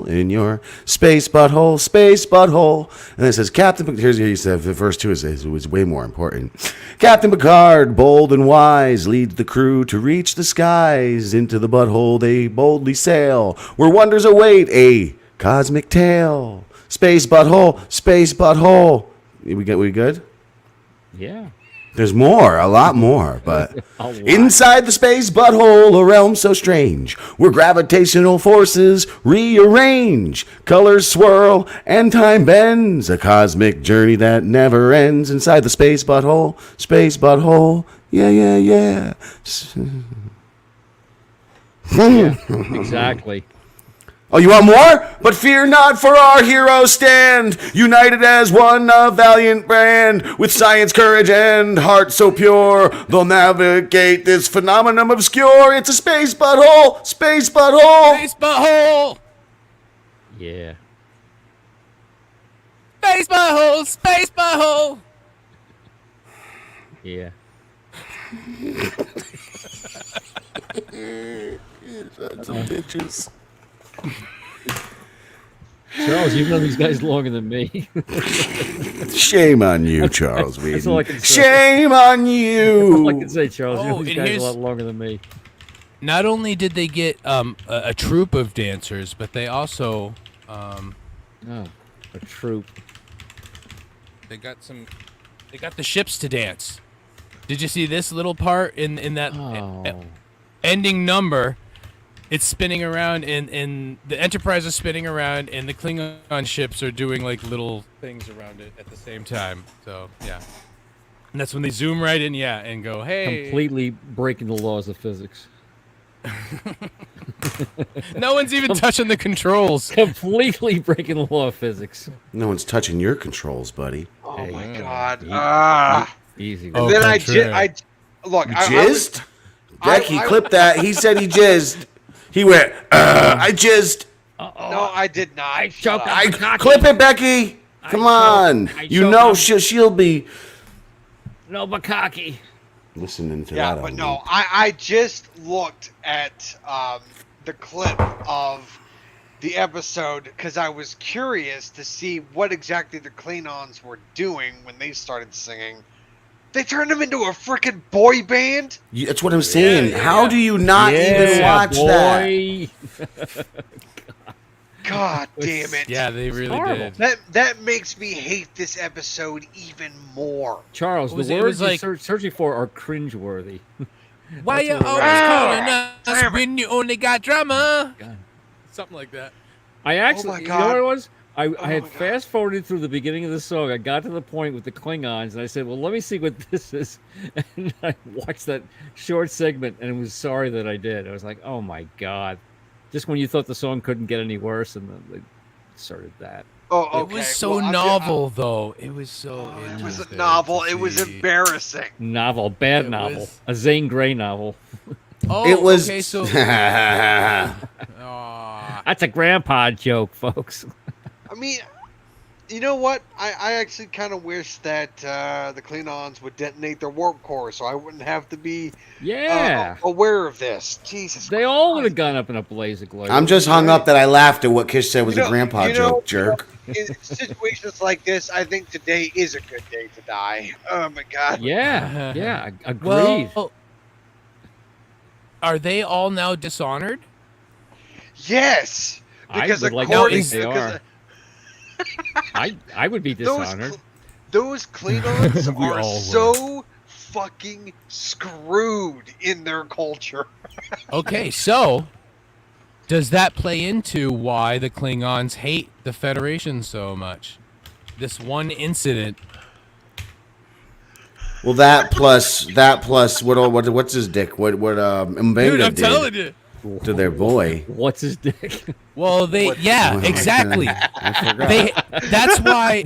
in your space butthole. And it says, Captain, here's he said, verse 2 is way more important. Captain Picard, bold and wise, leads the crew to reach the skies. Into the butthole they boldly sail, where wonders await a cosmic tale. Space butthole. We good? Yeah. There's more, a lot more, but inside the space butthole, a realm so strange, where gravitational forces rearrange, colors swirl, and time bends, a cosmic journey that never ends. Inside the space butthole, yeah. Yeah, exactly. Oh, you want more? But fear not, for our heroes stand, united as one, a valiant brand, with science, courage, and heart so pure. They'll navigate this phenomenon obscure. It's a space butthole. Space butthole. Yeah. Space butthole. Yeah. Some bitches. Charles, you've known these guys longer than me. Shame on you, Charles Whedon. That's all I can say. Shame on you. All I can say, Charles, you know these and guys a lot longer than me. Not only did they get a troupe of dancers, but they also Oh, a troop. they got the ships to dance. Did you see this little part in that ending number? It's spinning around, and the Enterprise is spinning around, and the Klingon ships are doing like little things around it at the same time. So yeah, and that's when they zoom right in, and go, hey. Completely breaking the laws of physics. No one's even touching the controls. Completely breaking the law of physics. No one's touching your controls, buddy. Oh Hey, my god. Easy. And Oh, then I contrary. look. You I jizzed? Becky, clip that. He said he jizzed. He went, I jizzed. No, I did not. choked Shut up. Clip it, Becky. Come on. You know she'll be No, Bakaki. listening to Yeah, that. but on no, loop. I just looked at the clip of the episode because I was curious to see what exactly the Klingons were doing when they started singing. They turned them into a freaking boy band. That's what I'm saying. yeah, How yeah. do you not even watch that? God damn it. Yeah, they really horrible. did. That makes me hate this episode even more. Charles, Was the it- it words was like- you're searching for are cringeworthy. Why you what it always was. calling Damn us when you only got drama? God. Something like that. I actually, my you know what God. it was? I had my God. fast forwarded through the beginning of the song. I got to the point with the Klingons, and I said, "Well, let me see what this is." And I watched that short segment, and was sorry that I did. I was like, "Oh my God!" Just when you thought the song couldn't get any worse, and then they started that. Oh, okay. It was so Well, novel, though. It was so. It was a interesting novel. to It was see. embarrassing. Novel, bad It novel, was- a Zane Grey novel. Oh, It was. okay. So, That's a grandpa joke, folks. I mean, you know what? I actually kind of wish that the Klingons would detonate their warp core so I wouldn't have to be Yeah, aware of this. Jesus they all would Christ. have gone up in a blaze of glory. I'm just hung up that I laughed at what Kish said was You a know- grandpa you know- joke, jerk. In situations like this, I think today is a good day to die. Oh my God. Yeah, yeah, agreed. well, are they all now dishonored? Yes. I Because would like to according think they because are. I would be dishonored. those Klingons We are all would. so fucking screwed in their culture. Okay, so does that play into why the Klingons hate the Federation so much? This one incident. Well, that plus what's his dick? What Dude, Mbenga I'm telling you. did to their boy? What's his dick? Well, exactly. I forgot. That's why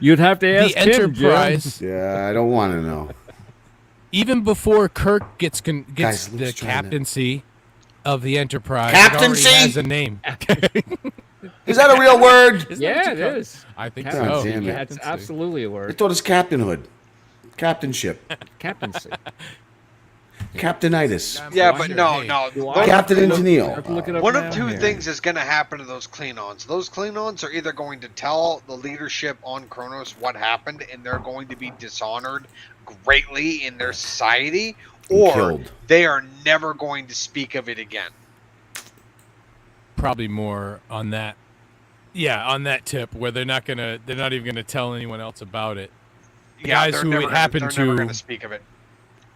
You'd have to ask the him, Jim. Enterprise, Yeah, I don't want to know. even before Kirk gets Guys, the Luke's trying to- captaincy of the Enterprise, Captaincy? it already has a name. Is that a real word? Isn't that Yeah, what it you call is. I think Captain- God so. damn it. Yeah, it's absolutely a I word. thought it was captainhood. Captainship. Captaincy. Captainitis. Yeah, Why but not? no, Hey, no. do I? One- Captain I into Neil. have to look it up One now of two here. things is going to happen to those Klingons. Those Klingons are either going to tell the leadership on Kronos what happened, and they're going to be dishonored greatly in their society, And or killed. they are never going to speak of it again. Probably more on that. Yeah, on that tip where they're not even gonna tell anyone else about it. The guys they're who never it gonna- happened they're never to going to speak of it.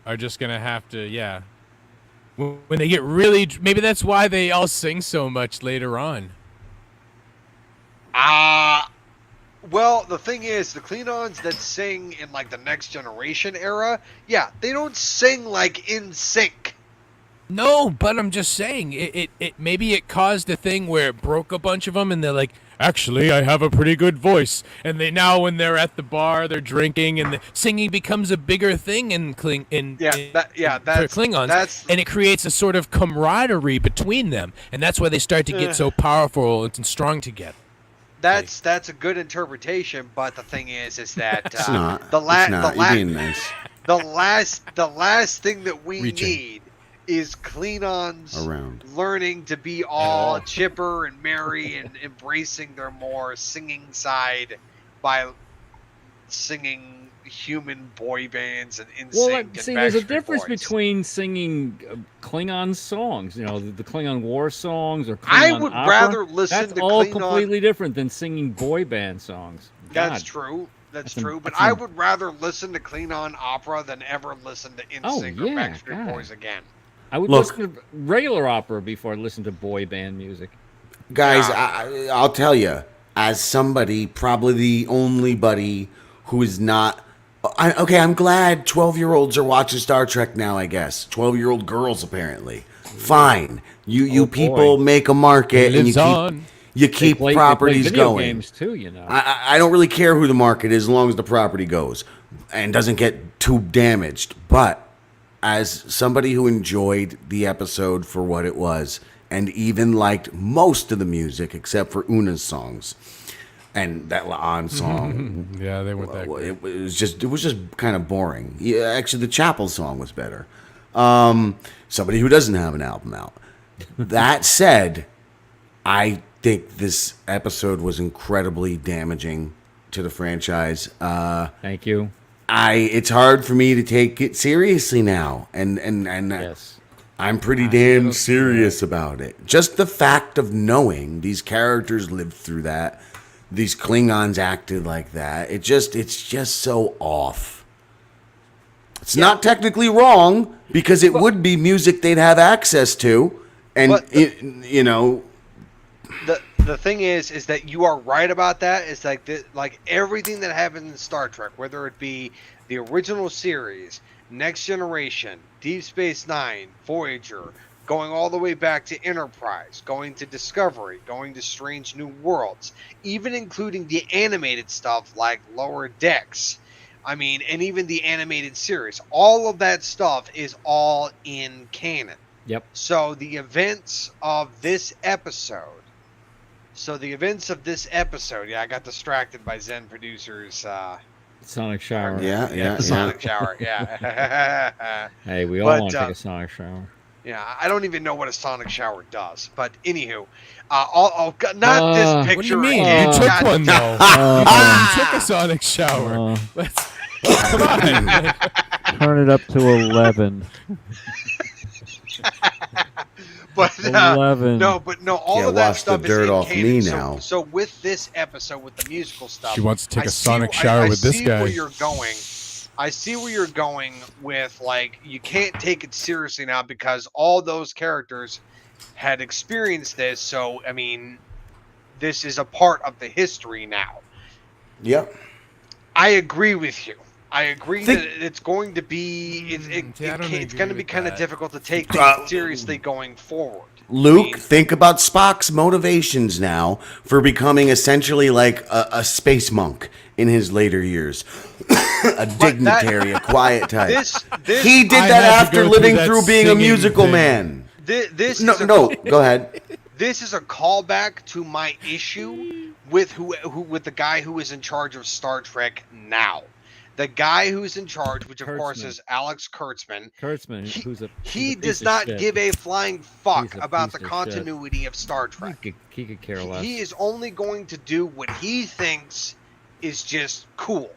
are just gonna have to, yeah. When they get really, maybe that's why they all sing so much later on. Well, the thing is, the Klingons that sing in like the Next Generation era, yeah, they don't sing like in sync. No, but I'm just saying, it maybe it caused a thing where it broke a bunch of them, and they're like, actually, I have a pretty good voice. And they now, when they're at the bar, they're drinking, and the singing becomes a bigger thing for Klingons, that's and it creates a sort of camaraderie between them, and that's why they start to get so powerful and strong together. that's a good interpretation. But the thing is that It's not. the It's not. You're being nice. the last thing that we Reaching. need is Klingons Around. learning to be all chipper and merry and embracing their more singing side by singing human boy bands and Well, NSYNC and see, there's a Backstreet difference Boys. between singing Klingon songs, the Klingon war songs, or Klingon I would opera. rather listen That's to all Klingon. completely different than singing boy band songs. That's God. true. That's true. But that's I a- would rather listen to Klingon opera than ever listen to NSYNC or yeah, Backstreet God. Boys again. I would Look. listen to regular opera before I listen to boy band music. Guys, Yeah. I'll tell you, as somebody, probably the only buddy who is not. I'm glad 12-year-olds are watching Star Trek now, I guess. 12-year-old girls, apparently. Fine. You Oh, boy. people make a market and you Lives keep, on. you They keep play properties video going. games too, I don't really care who the market is as long as the property goes and doesn't get too damaged. But as somebody who enjoyed the episode for what it was and even liked most of the music except for Una's songs and that La'an song, Yeah, they went that great. it was just kind of boring. Yeah, actually, the Chapel song was better. Somebody who doesn't have an album out. That said, I think this episode was incredibly damaging to the franchise. Thank you. It's hard for me to take it seriously now, and Yes. I'm pretty damn serious about it. Just the fact of knowing these characters lived through that, these Klingons acted like that, it's just so off. It's not technically wrong because it would be music they'd have access to, and But the thing is that you are right about that. It's like everything that happened in Star Trek, whether it be the original series, Next Generation, Deep Space Nine, Voyager, going all the way back to Enterprise, going to Discovery, going to Strange New Worlds, even including the animated stuff like Lower Decks. I mean, and even the animated series. All of that stuff is all in canon. Yep. So the events of this episode. Yeah, I got distracted by Zen Producers. Sonic shower. yeah. Sonic shower. Yeah. Hey, we all But, want to take a sonic shower. Yeah, I don't even know what a sonic shower does. But anywho, not this picture. What do you mean? again. You took God one damn- though. You took a sonic shower. Uh, Let's come on. Turn it up to 11. But 11. no, all Yeah, of that wash the stuff dirt is in off canon. me So- now. So with this episode, with the musical stuff, She wants to take I a see- sonic shower I with this see guy. Where you're going. I see where you're going with, like, you can't take it seriously now because all those characters had experienced this. So I mean, this is a part of the history now. Yep. I agree with you. I agree Think- that it's going to be See, I don't it's agree going to be with kind of that. difficult to take Uh, things seriously going forward. Luke, I mean, think about Spock's motivations now for becoming essentially like a space monk in his later years. A dignitary, a quiet type. this He did I that had to after go living that through being a singing musical thing. man. this No, is a no, go ahead. This is a callback to my issue with with the guy who is in charge of Star Trek now. The guy who's in charge, which of course is Alex Kurtzman. He does not give a flying fuck He's a about piece the of continuity of Star Trek. He could care less. He is only going to do what he thinks is just cool.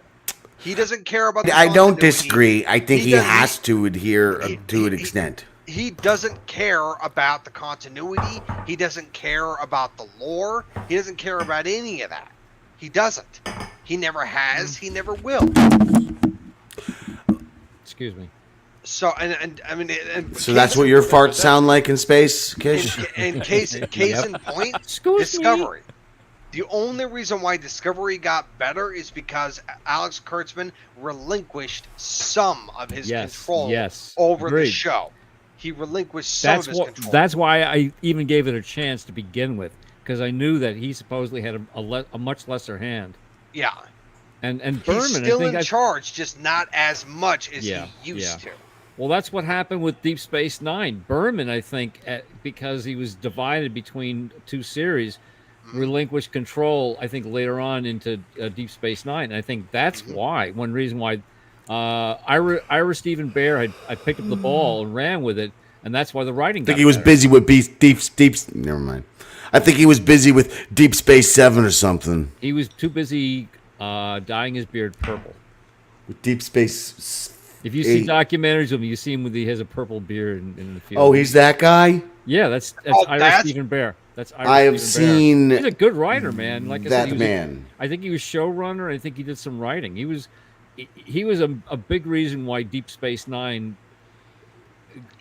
He doesn't care about the I don't continuity. disagree. I think he has to adhere to an extent. He doesn't care about the continuity. He doesn't care about the lore. He doesn't care about any of that. He doesn't. He never has. He never will. Excuse me. So and I mean, So that's what your farts sound like in space, Kish? In case in point, Discovery. The only reason why Discovery got better is because Alex Kurtzman relinquished some of his control over the show. He relinquished some of his control. That's why I even gave it a chance to begin with, because I knew that he supposedly had a much lesser hand. Yeah. And Berman, he's still in charge, just not as much as he used to. Well, that's what happened with Deep Space Nine. Berman, I think, because he was divided between two series, relinquished control, I think, later on into Deep Space Nine. And I think that's why, one reason why Ira Stephen Bear had picked up the ball and ran with it, and that's why the writing got I think he was busy with deep. Never mind. I think he was busy with Deep Space 7 or something. He was too busy dyeing his beard purple. With Deep Space. If you see documentaries of him, you see him he has a purple beard in the field. Oh, he's that guy? Yeah, that's Ira Stephen Bear. That's Ira I have Stephen Bear. seen. He's a good writer, man. Like I said, I think he was showrunner. I think he did some writing. He was a big reason why Deep Space Nine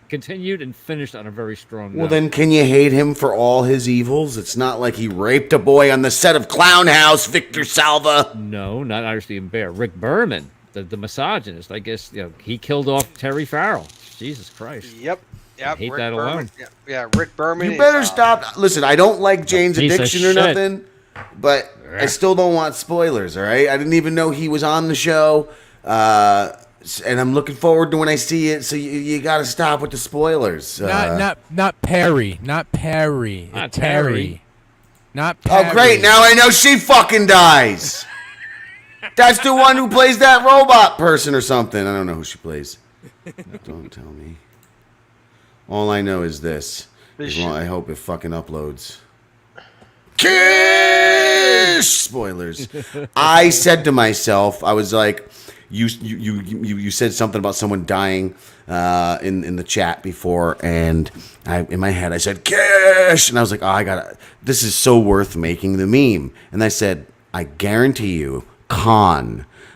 continued and finished on a very strong note. Well, then can you hate him for all his evils? It's not like he raped a boy on the set of Clown House, Victor Salva. No, not Ira Stephen Bear. Rick Berman, the misogynist. I guess he killed off Terry Farrell. Jesus Christ. Yep. I hate Rick that Berman. alone. Yeah, Rick Berman. You better stop. Listen, I don't like Jane's Addiction or nothing, but I still don't want spoilers, all right? I didn't even know he was on the show, and I'm looking forward to when I see it, so you got to stop with the spoilers. Not Perry. Not Perry. Not Terry. Not Perry. Oh, great. Now I know she fucking dies. That's the one who plays that robot person or something. I don't know who she plays. Don't tell me. All I know is this. I hope it fucking uploads. Kiss! Spoilers. I said to myself, I was like, you said something about someone dying in the chat before, and in my head I said Kish, and I was like, this is so worth making the meme. And I said, I guarantee you,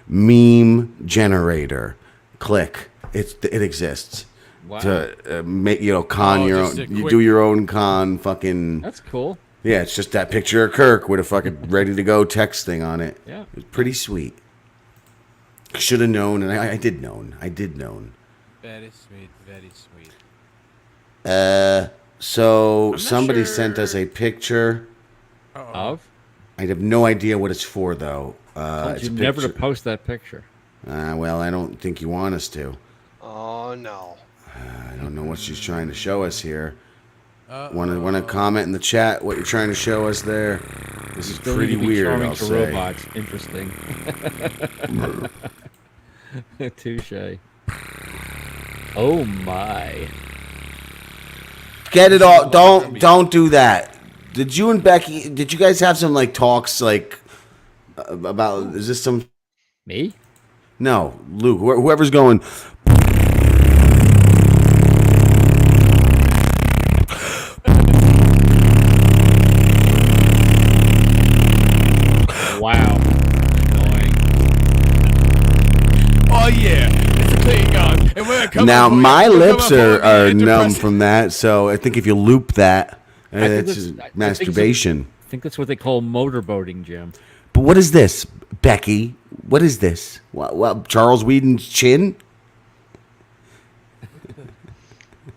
meme generator, click, it exists. Wow. To make con your own, you do your own con fucking. That's cool. Yeah, it's just that picture of Kirk with a fucking ready to go text thing on it. Yeah, it was pretty sweet. Should have known, and I did known. Very sweet, very sweet. So somebody sent us a picture of. I have no idea what it's for though. It's never to post that picture. Well, I don't think you want us to. Oh no. I don't know what she's trying to show us here. Want to comment in the chat what you're trying to show us there? This is pretty weird, I'll say. Robots. Interesting. Touche. Oh my. Get it all. Don't do that. Did you and Becky, did you guys have some talks about, is this some... Me? No, Luke, whoever's going... Wow. Annoying. Oh yeah, it's a Klingon. And we're coming now my lips are numb depressing. from that, so I think if you loop that, that's just masturbation. I think that's what they call motorboating, Jim. But what is this, Becky? What is this? What Charles Whedon's chin?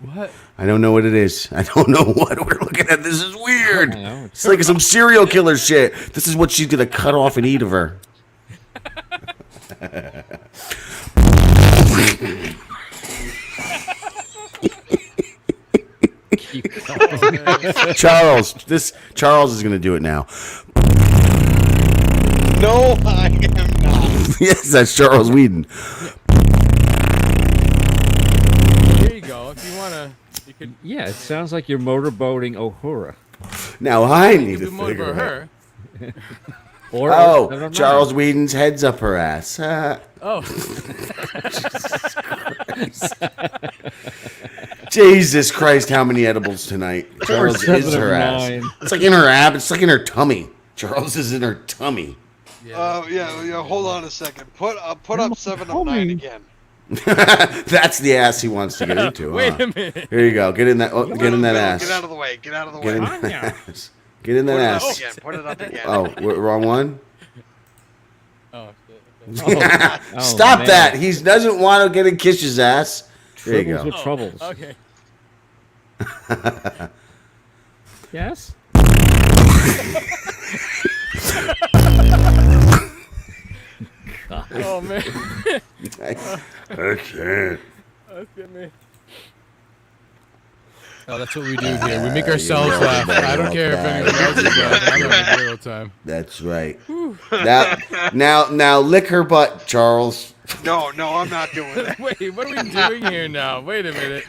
What? I don't know what it is. I don't know what we're looking at. This is weird. Know. It's like some serial killer shit. This is what she's gonna cut off and eat of her. Charles, Charles is going to do it now. No, I am not. Yes, that's Charles Whedon. There you go. If you wanna, you could. Yeah, it sounds like you're motorboating Uhura. Now I You need could to be more figure for out. her. Or I Oh, don't know. Charles Whedon's head's up her ass. Oh, Jesus Christ, how many edibles tonight? Charles is 7 of her ass. 9. It's like in her ab. It's like in her tummy. Charles is in her tummy. Yeah. Hold on a second. Put up 7 of 9 again. That's the ass he wants to get into. wait huh? a minute. Here you go. Get in that. Oh, get in that No, ass. Get out of the way. Get out of the Get way. in that ass. Get in that Put it up ass. again. Put it up again. Oh, wrong one. Oh, Stop man. that. He doesn't want to get in Kish's ass. There you Tribbles go. with troubles. okay. Yes? Oh man. I can't. That's good, man. Oh, that's what we do here. We make ourselves laugh. I don't care if anyone else is laughing. I'm having a real time. That's right. Now, lick her butt, Charles. No, I'm not doing that. Wait, what are we doing here now? Wait a minute.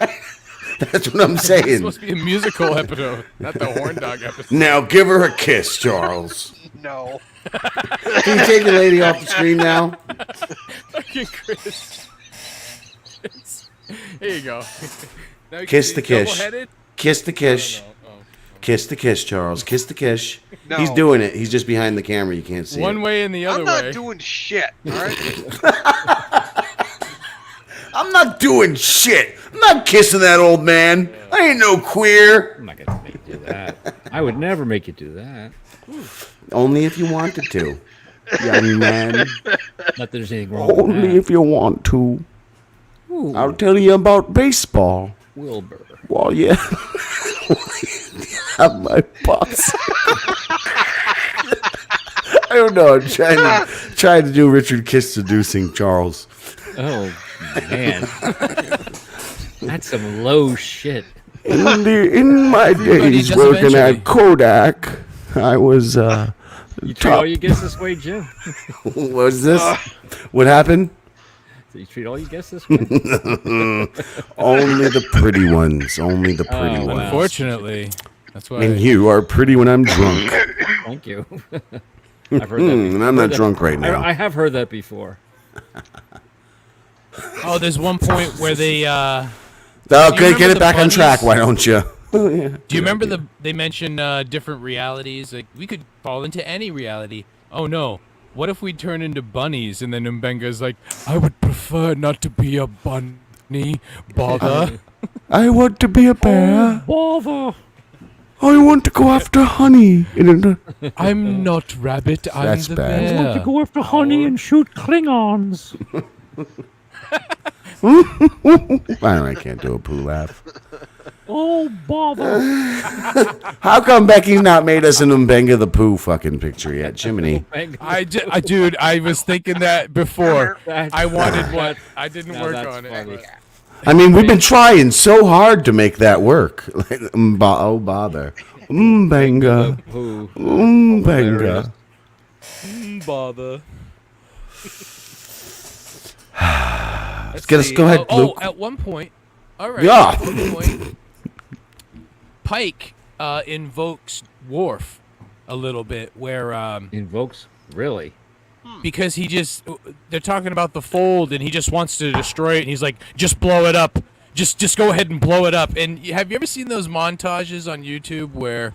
That's what I'm It's saying. supposed to be a musical episode, not the horn dog episode. Now, give her a kiss, Charles. No. Can you take the lady off the screen now? Fucking Chris. Here you go. Now you Kiss can the see kiss. double-headed? Kiss the kiss. Oh. Kiss the kiss, Charles. Kiss the kiss. No. He's doing it. He's just behind the camera. You can't see One it. way and the other I'm not way. doing shit. All right. I'm not doing shit. I'm not kissing that old man. I ain't no queer. I'm not going to make you do that. I would never make you do that. Only if you wanted to, young man. Not that there's anything wrong with Only that. if you want to. Ooh, I'll tell you about baseball. Wilbur. Well, yeah. Have my box. I don't know. I'm trying to do Richard Kiss seducing Charles. Oh, man. That's some low shit. In my days does working eventually. at Kodak, I was You treat all your guests this way, Jim? What was this? What happened? You treat all your guests this way? Only the pretty ones. Only the pretty Oh, ones. wow. Unfortunately, that's why. And you are pretty when I'm drunk. Thank you. I've heard that before. And I'm not drunk right now. I have heard that before. Oh, there's one point where they. Oh, you good. Get remember it the back on track. bunnies? Why don't you? Do you remember they mentioned different realities? Like we could fall into any reality. Oh no! What if we turn into bunnies? And then Mbenga's like, I would prefer not to be a bunny. Bother. I want to be a bear. Bother! I want to go after honey. I'm not rabbit. I'm That's the bad. bear. Want to go after honey and shoot Klingons. I can't do a poo laugh. Oh, bother. How come Becky's not made us an Mbenga the Pooh fucking picture yet? Jiminy. Dude, I was thinking that before. That's- I wanted one. I didn't Now work that's on funny. it. I mean, we've been trying so hard to make that work. Like, oh, bother. Mbenga. Who? Mbenga. Bother. Go ahead, Luke. Oh, at one point. All right. Yeah. At one point, Pike invokes Worf a little bit, where Invokes? Really? because they're talking about the fold, and he just wants to destroy it, and he's like, just blow it up. Just go ahead and blow it up. And have you ever seen those montages on YouTube where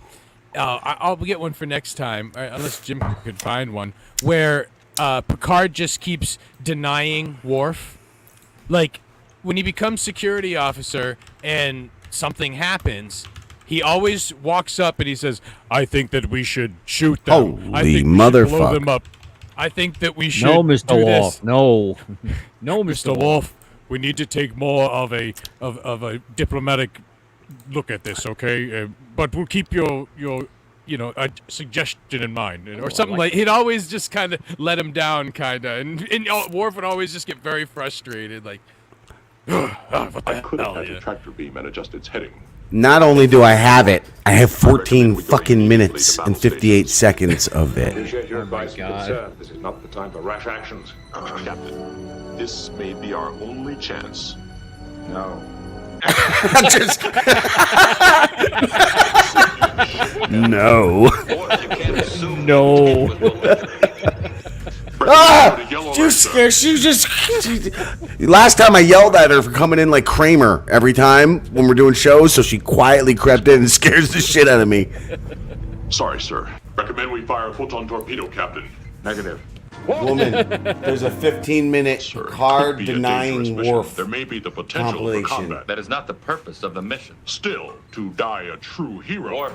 I'll get one for next time, unless Jim could find one, where Picard just keeps denying Worf. Like, when he becomes security officer and something happens, he always walks up and he says, I think that we should shoot them. I Holy think we should blow motherfuck. them up. I think that we should No, Mr. do Wolf. this. No. No, Mr. Wolf, we need to take more of a diplomatic look at this, okay? But we'll keep your a suggestion in mind, or something like. He'd always just kind of let him down, kind of, and Worf would always just get very frustrated, like, what the I could have hell? had Yeah. a tractor beam and adjust its heading. Not only do I have it, I have 14 fucking minutes and 58 seconds of it. Appreciate your Oh my advice, God. sir. This is not the time for rash actions. Captain, this may be our only chance. No. Just no. No. You scared? Last time I yelled at her for coming in like Kramer every time when we're doing shows, so she quietly crept in and scares the shit out of me. Sorry, sir. Recommend we fire a photon torpedo, Captain. Negative. Woman, there's a 15-minute Sir, card could be a denying dangerous mission. Worf. There may be the potential for compilation. combat. That is not the purpose of the mission. Still, to die a true hero. Or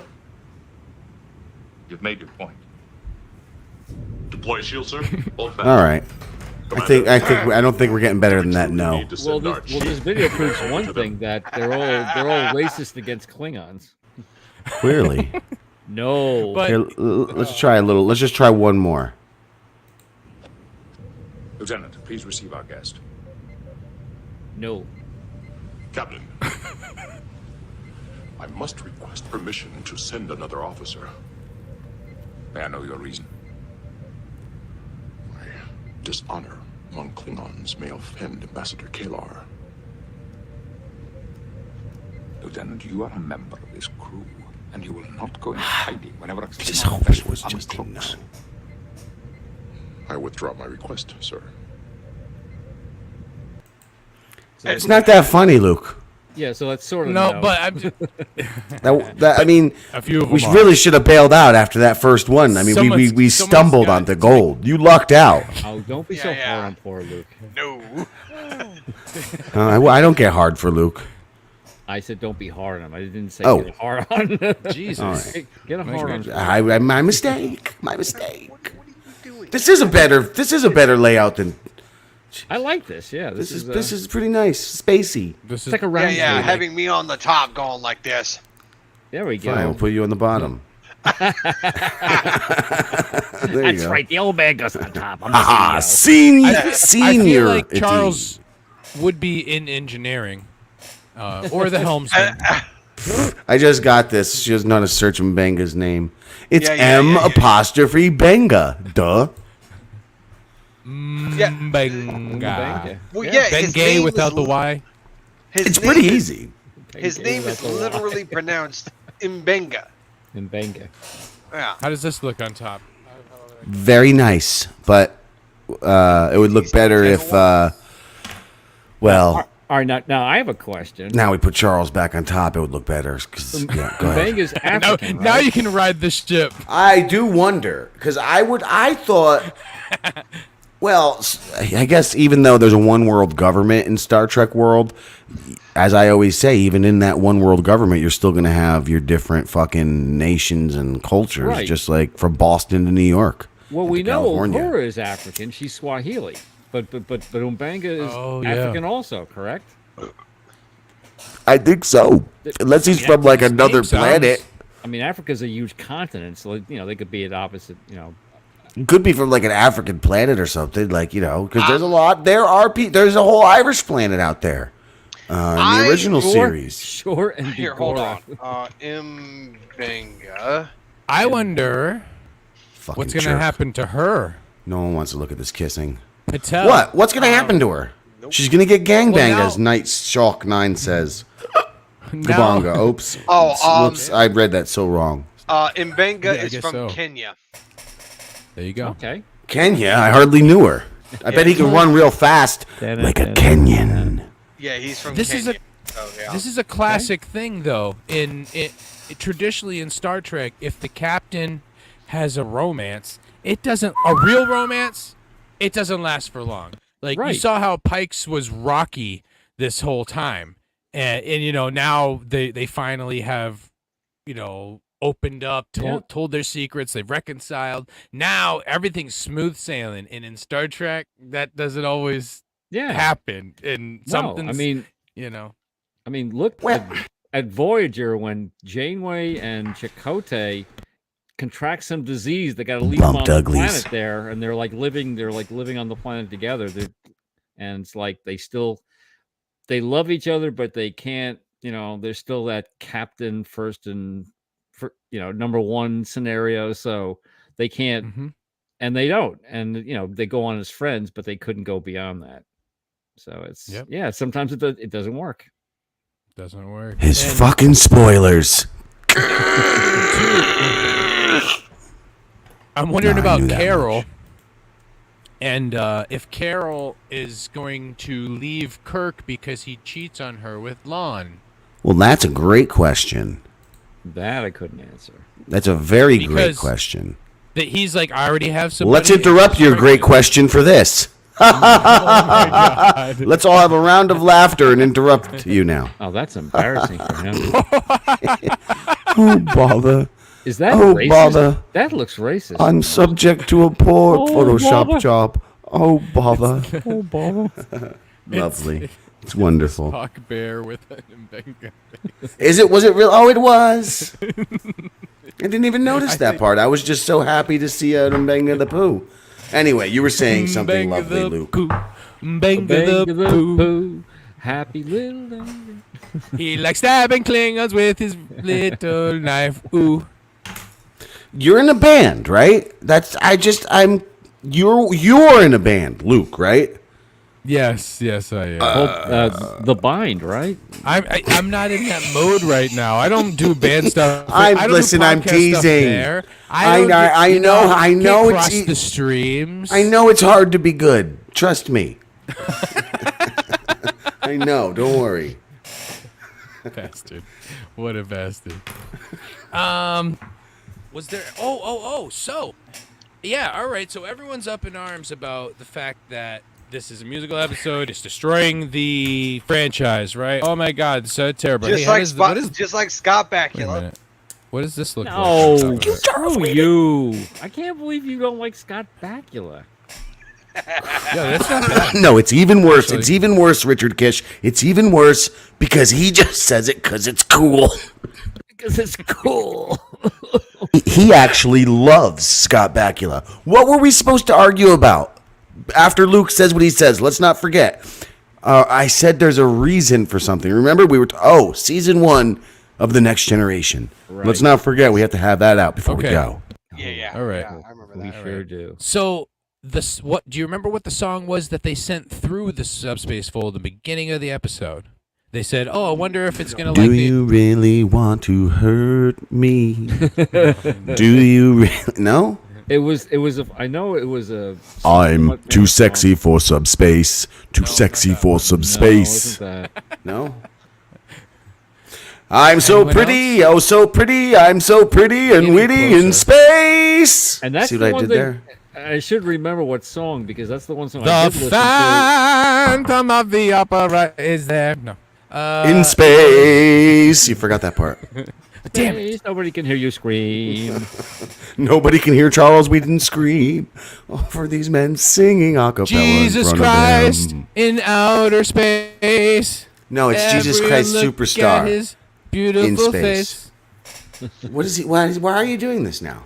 you've made your point. Deploy shield, sir. All right. I don't think we're getting better than that. No. Well, this video proves one thing, that they're all racist against Klingons. Clearly. No. But Here, let's try a little. Let's just try one more. Lieutenant, please receive our guest. No. Captain, I must request permission to send another officer. May I know your reason? My dishonor among Klingons may offend Ambassador Kalar. Lieutenant, you are a member of this crew, and you will not go into hiding whenever a Just Klingon hope it vessel was just a no. uncloaks. I withdraw my request, sir. It's not that funny, Luke. Yeah, so that's sort of no, but I'm just, I mean, a few of we them are. really should have bailed out after that first one. I mean, Someone's we stumbled got onto it. gold. You lucked out. Oh, don't be so Yeah. hard on poor Luke. No. I don't get hard for Luke. I said don't be hard on him. I didn't say Oh. get hard on him. Jesus. Get a hard on him. My mistake. My mistake. This is a better layout than I like this. Yeah, this is pretty nice, spacey. This it's is like a Yeah, round. yeah, table. having me on the top going like this. There we go. Fine, we'll put you on the bottom. There you That's go. right. The old man goes on top. I'm the Ah, CEO. senior, I senior. feel like Indeed. Charles would be in engineering, or the helmsman. I just got this. She doesn't know how to search Mbenga's name. It's Yeah. apostrophe Benga. Duh. Yeah. Benga. Well, Yeah. yeah, his Bengay name without is the Y. his It's name pretty is- easy. His name is literally pronounced Mbenga. In Benga. Yeah. How does this look on top? Very nice, but it would look better if. Well, All right, now I have a question. now we put Charles back on top. It would look better. 'Cause- yeah, go ahead. Benga's Now, African, now right? you can ride the ship. I do wonder because I thought. Well, I guess even though there's a one world government in Star Trek world, as I always say, even in that one world government, you're still going to have your different fucking nations and cultures, Right. just like from Boston to New York. Well, we to know California. Uhura is African. She's Swahili, but Umbenga is Oh, yeah. African also, correct? I think so, unless he's from like His another name sounds- planet. I mean, Africa's a huge continent, so they could be at opposite. Could be from like an African planet or something, like because there's a lot. There's a whole Irish planet out there. In the original series. Sure, and Here, hold on. Begora. Mbenga. I wonder Fucking what's going to jerk. happen to her. No one wants to look at this kissing. Patel. What? What's going to happen to her? She's going to get gangbanged, Well, now- as Night Shock 9 says. Now- Kabonga. Oops. Oh, Whoops. I read that so wrong. Mbenga Yeah, I is guess from so. Kenya. There you go. Okay. Kenya? I hardly knew her. I bet he can run real fast like a Kenyan. Yeah, he's from This Kenya. is Oh, yeah. This is a classic thing, though. Traditionally in Star Trek, if the captain has a romance, it doesn't a real romance. It doesn't last for long. Like you Right. saw how Pike's was rocky this whole time, and now they finally have opened up, told their secrets, they've reconciled. Now everything's smooth sailing, and in Star Trek that doesn't always Yeah. happen. And No, something, I mean, look at Voyager when Janeway and Chakotay contract some disease. They got to leave them on the Uglies. planet there, and they're like living on the planet together. And it's like they love each other, but they can't there's still that captain first and number one scenario, so they can't, and they don't, and they go on as friends, but they couldn't go beyond that. So it's sometimes it doesn't work. Doesn't work. His fucking spoilers. I'm wondering about Carol. And if Carol is going to leave Kirk because he cheats on her with Lon. Well, that's a great question. That I couldn't answer. That's a very great question. That he's like, I already have somebody. Let's interrupt your great question for this. Oh my God. Let's all have a round of laughter and interrupt you now. Oh, that's embarrassing for him. Oh, bother. Is that racist? Bother. That looks racist. I'm subject to a poor Photoshop bother. job. Oh, bother. Oh, bother. Lovely. It's wonderful. Hawk bear with an Mbenga face. Is it? Was it real? Oh, it was. I didn't even notice that part. I was just so happy to see Mbenga the Pooh. Anyway, you were saying something lovely, Luke. Mbenga the Pooh. Happy little lady. He likes stabbing Klingons with his little knife. Ooh. You're in a band, right? You're in a band, Luke, right? Yes, I am. The Bind, right? I'm not in that mode right now. I don't do band stuff. I'm teasing. I know Cross it's the streams. I know it's hard to be good. Trust me. I know. Don't worry. Bastard. What a bastard. Was there? So, yeah. All right. So everyone's up in arms about the fact that this is a musical episode. It's destroying the franchise, right? Oh my God, it's so terrible. Just like Scott Wait a Bakula. minute. What does this look No, like? screw you. I can't believe you don't like Scott Bakula. Yeah, that's not bad. No, it's even worse. Actually. It's even worse, Richard Kish. It's even worse because he just says it because it's cool. Because it's cool. He actually loves Scott Bakula. What were we supposed to argue about? After Luke says what he says, let's not forget. I said there's a reason for something. Remember, we were season 1 of The Next Generation. Right. Let's not forget. We have to have that out before we go. Yeah. All right. Yeah, I remember that. We sure do. So what do you remember what the song was that they sent through the Subspace fold at the beginning of the episode? They said, "Oh, I wonder if it's gonna Do you really want to hurt me? Do you really? No? I know it was a. I'm too sexy for subspace. Too sexy for subspace. No, it wasn't that. No? I'm so Anyone pretty, oh so pretty, I'm so pretty and Getting witty in closer. space. And that's See the what I one did thing, there? I should remember what song, because that's the one song I The did listen Phantom of the Opera is there. No. In space. You forgot that part. to. Damn Please, nobody can hear you scream. Nobody can hear Charles Whedon scream for these men singing a cappella Jesus in front Christ of them. in outer space. No, it's Jesus Every Christ look Superstar at his beautiful in space. face. What is he? Why are you doing this now?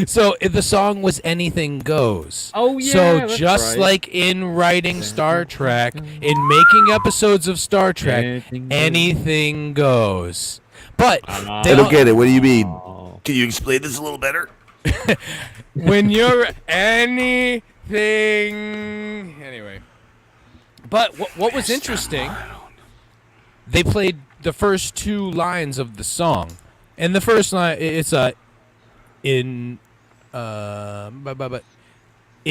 So if the song was Anything Goes. Oh, yeah, So that's just right. like in writing Star Trek, in making episodes of Star Trek, anything goes. But I don't get it. What do you mean? Can you explain this a little better? when you're anything anyway. But what was interesting, they played the first 2 lines of the song. And the first line, it's in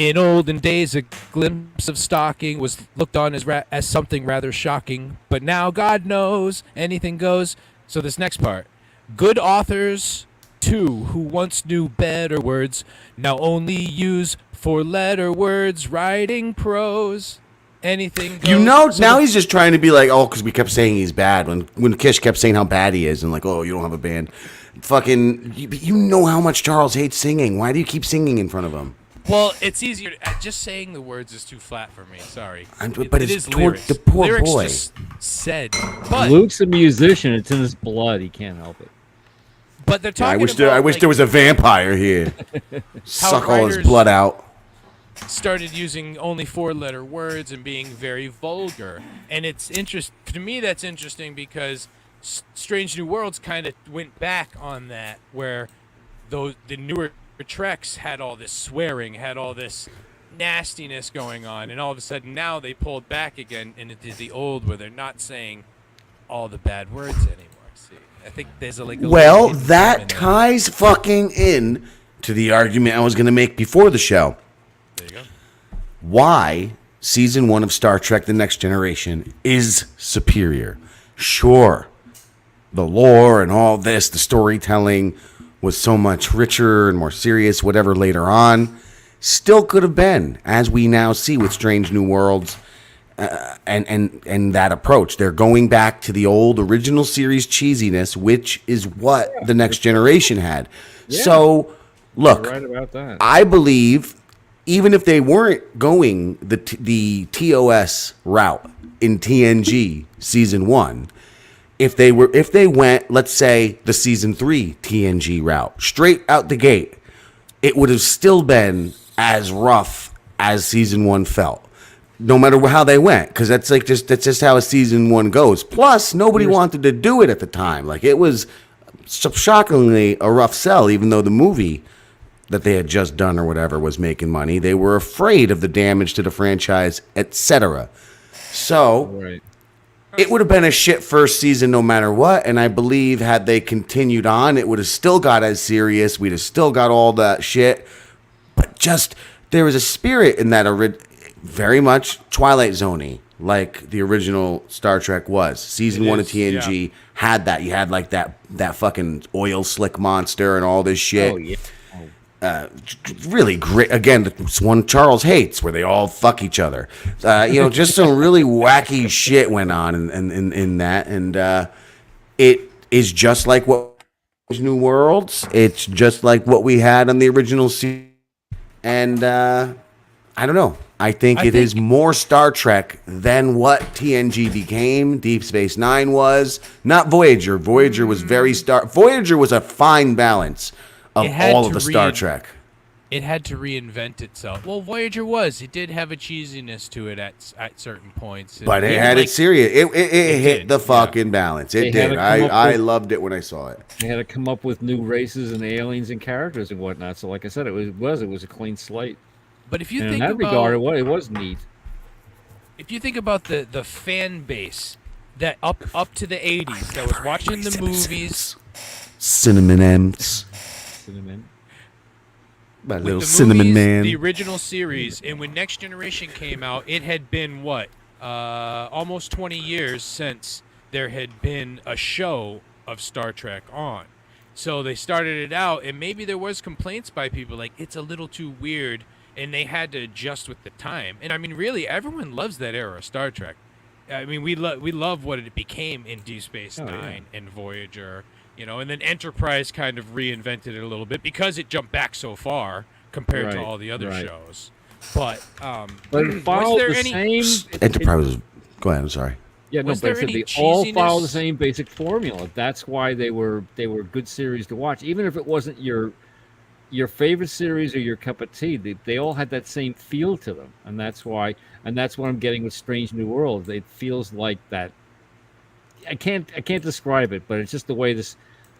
olden days, a glimpse of stalking was looked on as something rather shocking. But now God knows anything goes. So this next part, good authors too, who once knew better words, now only use 4-letter words, writing prose. Anything goes. You know, So now he's just trying to be like, oh, because we kept saying he's bad. When Kish kept saying how bad he is, and like, oh, you don't have a band. Fucking, you know how much Charles hates singing. Why do you keep singing in front of him? Well, it's easier. Just saying the words is too flat for me. Sorry. But it it's is toward lyrics. the poor lyrics boy. Just said, but Luke's a musician. It's in his blood. He can't help it. they're talking. I wish there was a vampire here. Suck all his writers- blood out. started using only 4-letter words and being very vulgar. And it's to me that's interesting because Strange New Worlds kind of went back on that, where the newer Treks had all this swearing, had all this nastiness going on, and all of a sudden now they pulled back again into the old where they're not saying all the bad words anymore. See, I think there's a Well, that ties fucking in to the argument I was going to make before the show. There you go. Why season 1 of Star Trek: The Next Generation is superior. Sure, the lore and all this, the storytelling was so much richer and more serious, whatever later on. Still could have been, as we now see with Strange New Worlds, and that approach. They're going back to the old original series cheesiness, which is what the Next Generation had. Yeah. So, look, You're right about that. I believe even if they weren't going the TOS route in TNG season 1, if they went, let's say, the season 3 TNG route straight out the gate, it would have still been as rough as season 1 felt. No matter how they went, because that's just how a season 1 goes. Plus, nobody wanted to do it at the time. Like, it was shockingly a rough sell, even though the movie that they had just done or whatever was making money. They were afraid of the damage to the franchise, etc. So, Right. it would have been a shit first season no matter what. And I believe had they continued on, it would have still got as serious. We'd have still got all that shit. But just, there was a spirit in that very much Twilight Zone-y, like the original Star Trek was. Season 1 of TNG had that. You had like that fucking oil slick monster and all this shit. Oh, yeah. Really great. Again, it's one Charles hates, where they all fuck each other. Just some really wacky shit went on in that. And it is just like what New Worlds. It's just like what we had on the original series. And I don't know. I think it is more Star Trek than what TNG became, Deep Space Nine was. Not Voyager. Voyager was Voyager was a fine balance of all of the Star Trek. It had to reinvent itself. Well, Voyager it did have a cheesiness to it at certain points. But it had it serious. It hit the fucking balance. It did. I loved it when I saw it. They had to come up with new races and aliens and characters and whatnot. So, like I said, it was a clean slate. But if you And think in that regard, it was neat. If you think about the fan base that up to the 80s that was watching the movies, Cinnamon M's, Cinnamon. my little cinnamon movies, man. The original series, and when Next Generation came out, it had been almost 20 years since there had been a show of Star Trek on. So they started it out, and maybe there was complaints by people like it's a little too weird. And they had to adjust with the time. And I mean, really, everyone loves that era of Star Trek. I mean, we love what it became in Deep Space Nine and Voyager, and then Enterprise kind of reinvented it a little bit because it jumped back so far compared to all the other shows. But it followed was there the same. Enterprise. Go ahead. I'm sorry. Yeah, no, but they all follow the same basic formula. That's why they were good series to watch, even if it wasn't your favorite series or your cup of tea. They all had that same feel to them, and that's what I'm getting with Strange New World. It feels like that. I can't describe it, but it's just the way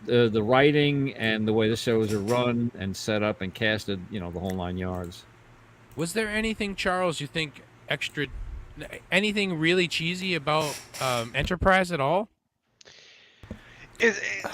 the writing and the way the shows are run and set up and casted, the whole 9 yards. Was there anything, Charles, you think anything really cheesy about Enterprise at all?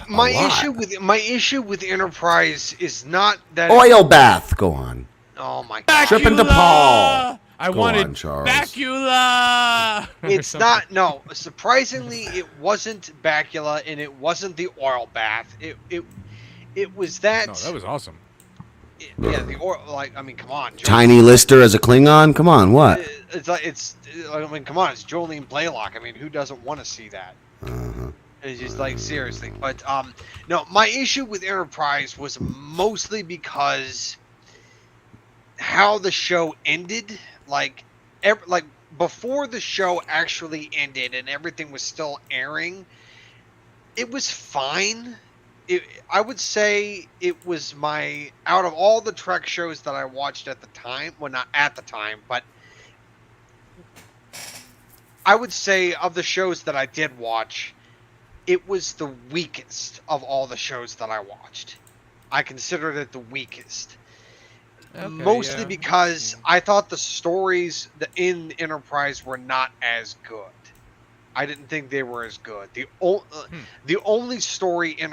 My issue with Enterprise is not that oil bath. Go on. Oh my god! Trip into Paul. I Go wanted on, Charles. Bacula. It's not. No, surprisingly, it wasn't Bacula, and it wasn't the oil bath. It was that. No, that was awesome. The oil. Like, I mean, come on. Tiny Lister as a Klingon. Come on, what? I mean, come on. It's Jolene Blaylock. I mean, who doesn't want to see that? It's just like, seriously. But no, my issue with Enterprise was mostly because how the show ended. Like before the show actually ended and everything was still airing, it was fine. I would say it was my, out of all the Trek shows that I watched at the time, well, not at the time, but I would say of the shows that I did watch, it was the weakest of all the shows that I watched. I considered it the weakest. Okay, Mostly yeah. because I thought the stories in Enterprise were not as good. I didn't think they were as good. The only story in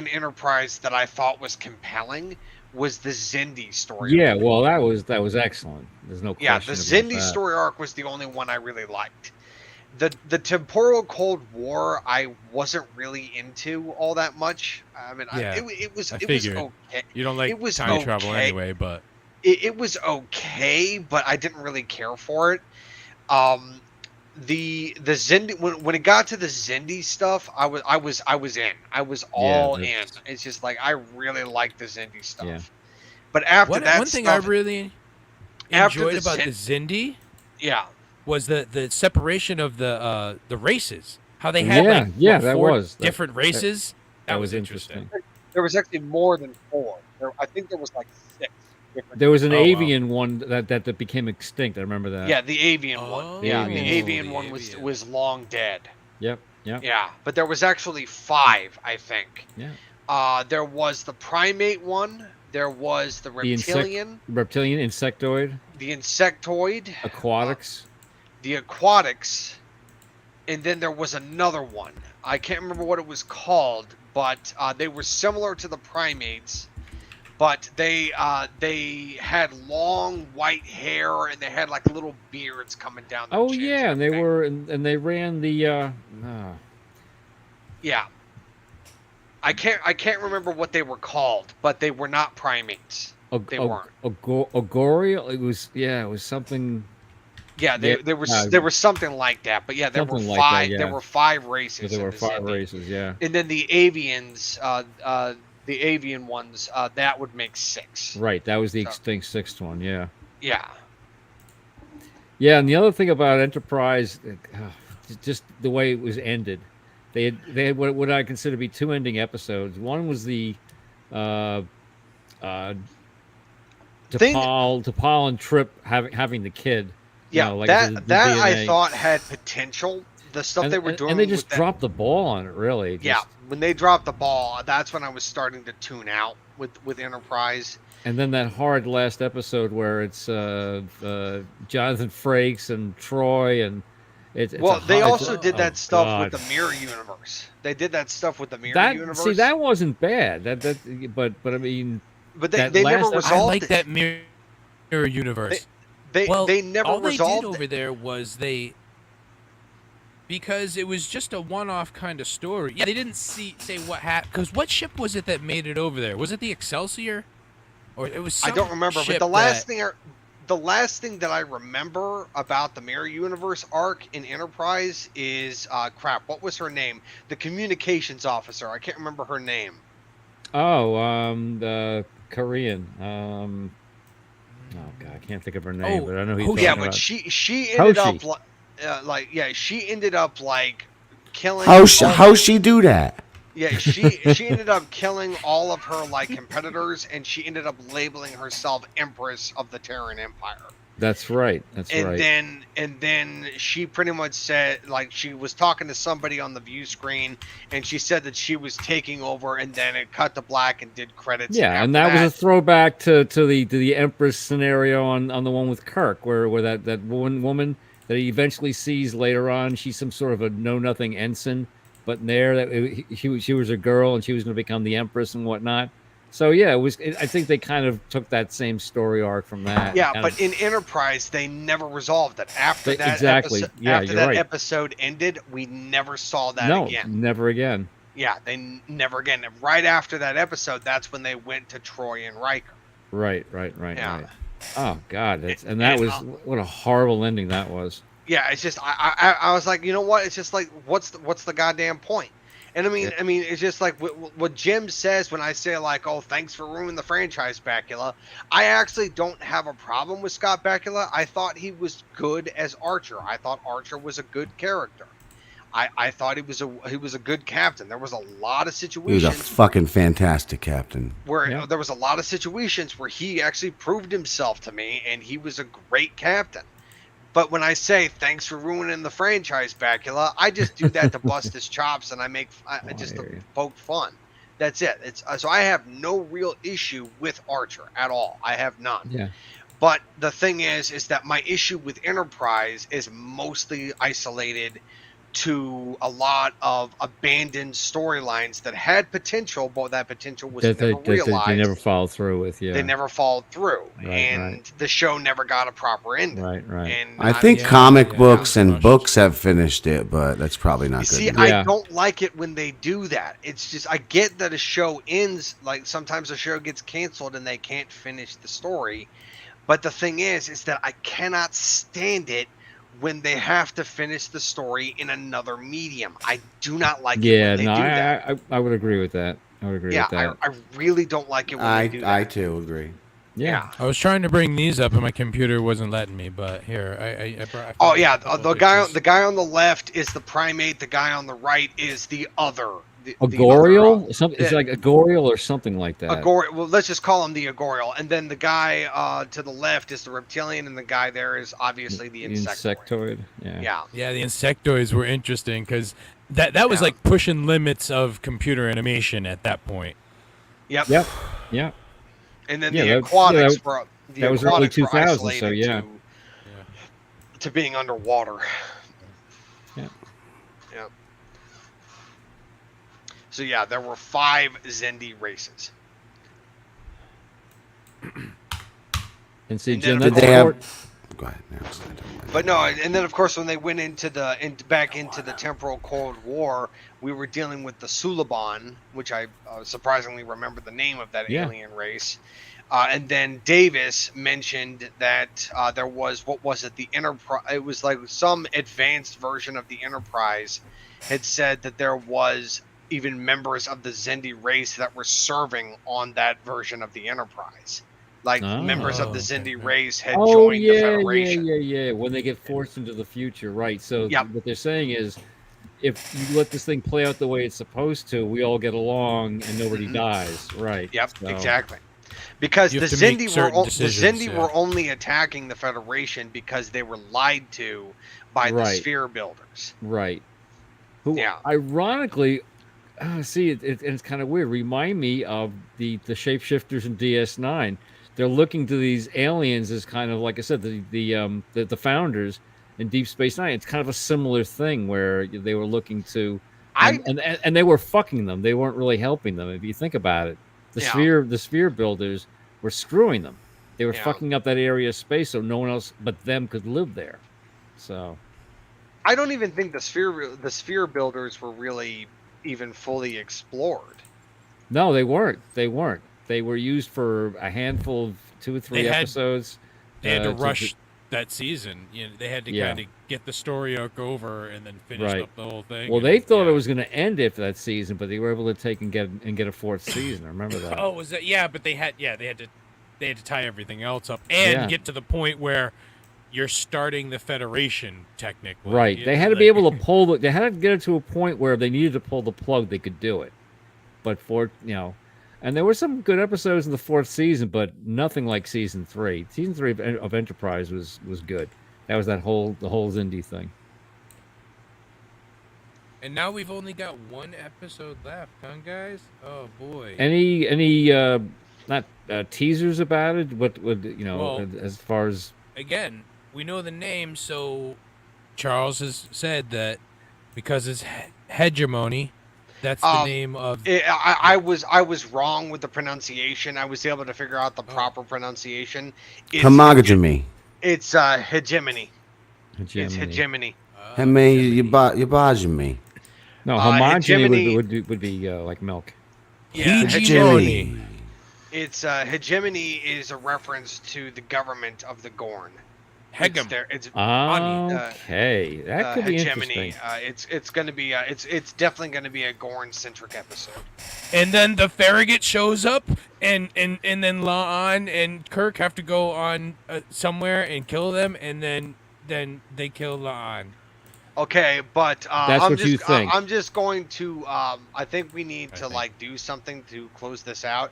Enterprise that I thought was compelling was the Xindi story. Yeah, well, that was excellent. There's no question. Yeah, the about Xindi that. story arc was the only one I really liked. The temporal Cold War I wasn't really into all that much. I mean, Yeah, it was figured. okay. You don't like It was time travel okay. anyway, but It was okay, but I didn't really care for it. The Xindi, when it got to the Xindi stuff, I was in. I was all in. It's just like I really like the Xindi stuff. Yeah. But after that one thing stuff, I really after enjoyed the about the Xindi yeah, was the separation of the races. How they had that four was different races. That was interesting. there was actually more than 4. I think there was like 6 different. There was an Oh, wow. avian one that became extinct. I remember that. Yeah, the avian one. Oh, Yeah, the the avian the one avian. was long dead. Yep. Yeah, but there was actually 5, I think. Yeah. There was the primate one. There was the reptilian, Reptilian, insectoid, the insectoid, aquatics. the aquatics, and then there was another one. I can't remember what it was called, but they were similar to the primates, but they had long white hair and they had like little beards coming down their Oh chins yeah, and they everything. were and they ran the. Yeah. I can't remember what they were called, but they were not primates. They weren't. Agorial. It was something. Yeah, there was something like that. But yeah, there were Something 5. like that, yeah. There were 5 races. There in were the 5 Xindi. races. Yeah. And then the avians, the avian ones, that would make 6. Right. That was the So- extinct 6th one. Yeah. Yeah. Yeah, and the other thing about Enterprise, just the way it was ended, they had what I consider to be 2 ending episodes. One was the T'Pol and Trip having the kid. Yeah, like that the I DNA. thought had potential. The stuff they were doing, and they just with that- dropped the ball on it. Really. Yeah, when they dropped the ball, that's when I was starting to tune out with Enterprise. And then that hard last episode where it's Jonathan Frakes and Troy and it's Well, they also did oh, that stuff God. with the mirror universe. They did that stuff with the mirror that universe. see that wasn't bad. But I mean, but that they last never episode- resolved I like it. that mirror universe. They never all resolved they did it. over there was because it was just a one-off kind of story. Yeah, they didn't say what happened. Because what ship was it that made it over there? Was it the Excelsior, or it was? Some I don't remember, but ship the last thing that I remember about the mirror universe arc in Enterprise is crap. What was her name? The communications officer. I can't remember her name. the Korean. Oh God, I can't think of her name, Oh, but I know who oh, you're Yeah, talking but about. she ended Hoshi. up she ended up like killing. How she do that? Yeah, she ended up killing all of her like competitors, and she ended up labeling herself Empress of the Terran Empire. That's right. That's right. And then she pretty much said, like, she was talking to somebody on the view screen, and she said that she was taking over, and then it cut to black and did credits. Yeah, and after that was a throwback to the Empress scenario on the one with Kirk, where that one woman that he eventually sees later on, she's some sort of a know-nothing ensign, but she was a girl and she was going to become the Empress and whatnot. So yeah, I think they kind of took that same story arc from that. Yeah, but in Enterprise, they never resolved it. After that exactly. episode, Yeah, after you're that right. episode ended, we never saw that no, again. never again. Yeah, they never again. And right after that episode, that's when they went to Troy and Riker. Right. Yeah. Right. Oh God, that was what a horrible ending that was. Yeah, it's just I was like, you know what? It's just like what's the goddamn point? And I mean, it's just like what Jim says when I say like, oh, thanks for ruining the franchise, Bakula. I actually don't have a problem with Scott Bakula. I thought he was good as Archer. I thought Archer was a good character. I thought he was a good captain. There was a lot of He was situations a fucking fantastic captain. where Yeah. there was a lot of situations where he actually proved himself to me, and he was a great captain. But when I say thanks for ruining the franchise, Bacula, I just do that to bust his chops, and I just to poke fun. That's it. It's so I have no real issue with Archer at all. I have none. Yeah. But the thing is that my issue with Enterprise is mostly isolated to a lot of abandoned storylines that had potential, but that potential was never realized. They never followed through with. Yeah. They never followed through, Right, and right. the show never got a proper ending. Right. And I think yeah, comic yeah, books yeah. and books have finished it, but that's probably not You good. see, enough. Yeah. I don't like it when they do that. It's just I get that a show ends, like sometimes a show gets canceled and they can't finish the story. But the thing is that I cannot stand it when they have to finish the story in another medium. I do not like it Yeah. when they No, do that. I would agree with that. I would agree Yeah, with that. I really don't like it when they do that. I too agree. Yeah. I was trying to bring these up and my computer wasn't letting me, but here I brought. Oh yeah, a couple the guy pictures. on the left is the primate. The guy on the right is the other. The Agorial? Something. It's yeah. like Agorial or something like that. Well, let's just call him the Agorial, and then the guy to the left is the reptilian, and the guy there is obviously the insectoid. Yeah. Yeah, Yeah, the insectoids were interesting because that was Yeah. like pushing limits of computer animation at that point. yep. Yep. Yeah. And then Yeah, the that- aquatics yeah, were the that was early aquatics were 2000s, so isolated yeah. to being underwater. Yeah. Yep. So yeah, there were 5 Zendi races. And see, And Jim, then, that's Did they have? important. Go ahead. No, it's not- But no, and then of course when they went into back into the temporal Cold War, we were dealing with the Suliban, which I surprisingly remember the name of that Yeah. alien race. And then Davis mentioned that there was, what was it, the Enterprise? It was like some advanced version of the Enterprise had said that there was even members of the Zendi race that were serving on that version of the Enterprise. Like members of the okay, Zendi okay. race had Oh joined the yeah, Federation. yeah. When they get forced into the future, right? So Yep. what they're saying is, if you let this thing play out the way it's supposed to, we all get along and nobody dies, right? Yep, So- exactly. Because You the have to make Zendi certain decisions, yeah. were only attacking the Federation because they were lied to by the Right. sphere builders. Right. Who, Yeah. ironically, see, it's kind of weird. Remind me of the shapeshifters in DS9. They're looking to these aliens as kind of, like I said, the founders in Deep Space Nine. It's kind of a similar thing where they were looking to, and they were fucking them. They weren't really helping them. If you think about it, the sphere builders were screwing them. They were fucking up that area of space so no one else but them could live there. So I don't even think the sphere builders were really even fully explored. no, they weren't. They were used for a handful of 2 or 3 They had- episodes. They had to to- rush that season. You know, they had to Yeah. kind of get the story arc over and then finish Right. up the whole thing. Well, and- they thought yeah. it was going to end after that season, but they were able to take and get a 4th season. I remember that. Oh, was that? Yeah, but they had to tie everything else up and Yeah. get to the point where you're starting the Federation technically. Right. You They know, had to be like- able to pull they had to get it to a point where if they needed to pull the plug, they could do it. But and there were some good episodes in the 4th season, but nothing like season 3. Season 3 of Enterprise was good. That was the whole Zindi thing. And now we've only got 1 episode left, huh, guys? Oh boy. Any not teasers about it? What would Well, as far as Again, we know the name, so Charles has said that because it's hegemony, that's the name of. I was wrong with the pronunciation. I was able to figure out the proper pronunciation. Hamagajimi. It's hegemony. It's hegemony. Hey man, you barging me. No, hegemony- homogeny would be like milk. Yeah, Hegemony. It's hegemony is a reference to the government of the Gorn. Hegem. It's Okay, that could be hegemony. interesting. It's going to be it's definitely going to be a Gorn centric episode. And then the Farragut shows up, and then La'an and Kirk have to go on somewhere and kill them, and then they kill La'an. Okay, but That's I'm what just, you think. I'm just going to. I think we need to like do something to close this out.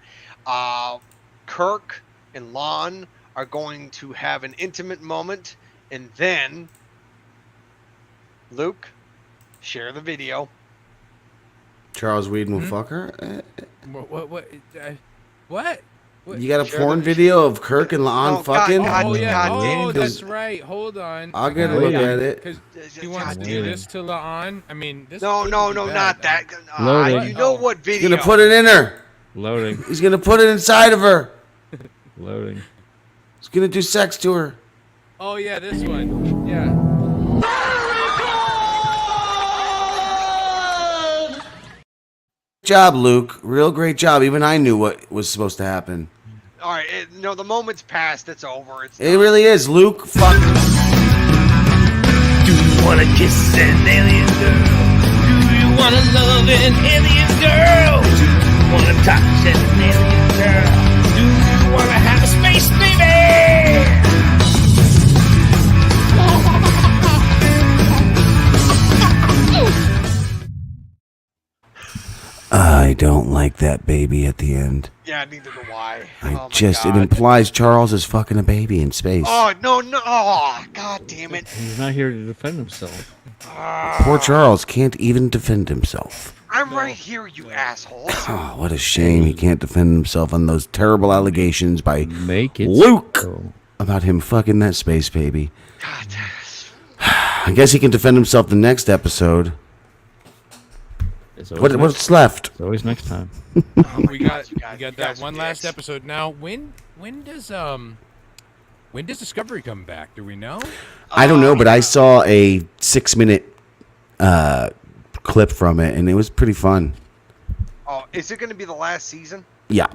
Kirk and Lon are going to have an intimate moment, and then Luke, share the video. Charles Whedon will fuck her. What? You got a Share porn the- video of Kirk and Lon Oh, fucking? God, Oh yeah. God damn Oh, it. that's right. Hold on. I'll get a look at it. Because he wants to God do damn it. this to La'an. I mean, this. No, wouldn't be not bad. that. Loading. You know Oh. what He's video? gonna put it in her. Loading. He's gonna put it inside of her. Loading. He's gonna do sex to her. Oh yeah, this one. Yeah. Good job, Luke. Real great job. Even I knew what was supposed to happen. All right, the moment's passed. It's over. It's It really is, Luke. Fuck. Do you wanna kiss an alien girl? Do you wanna love an alien girl? Do you wanna touch an alien girl? Do you wanna have a space baby? I don't like that baby at the end. Yeah, neither do I. I Oh my just, it God. implies Charles is fucking a baby in space. Oh no! Oh, God damn it! He's not here to defend himself. Poor Charles can't even defend himself. I'm right here, you assholes. Oh, what a shame he can't defend himself on those terrible allegations by Make it Luke so. about him fucking that space baby. God. I guess he can defend himself the next episode. It's always What's left? It's always next time. We got you guys that are one last dicks. episode. Now, when does Discovery come back? Do we know? I don't know, but I saw a 6-minute clip from it, and it was pretty fun. Oh, is it going to be the last season? Yeah.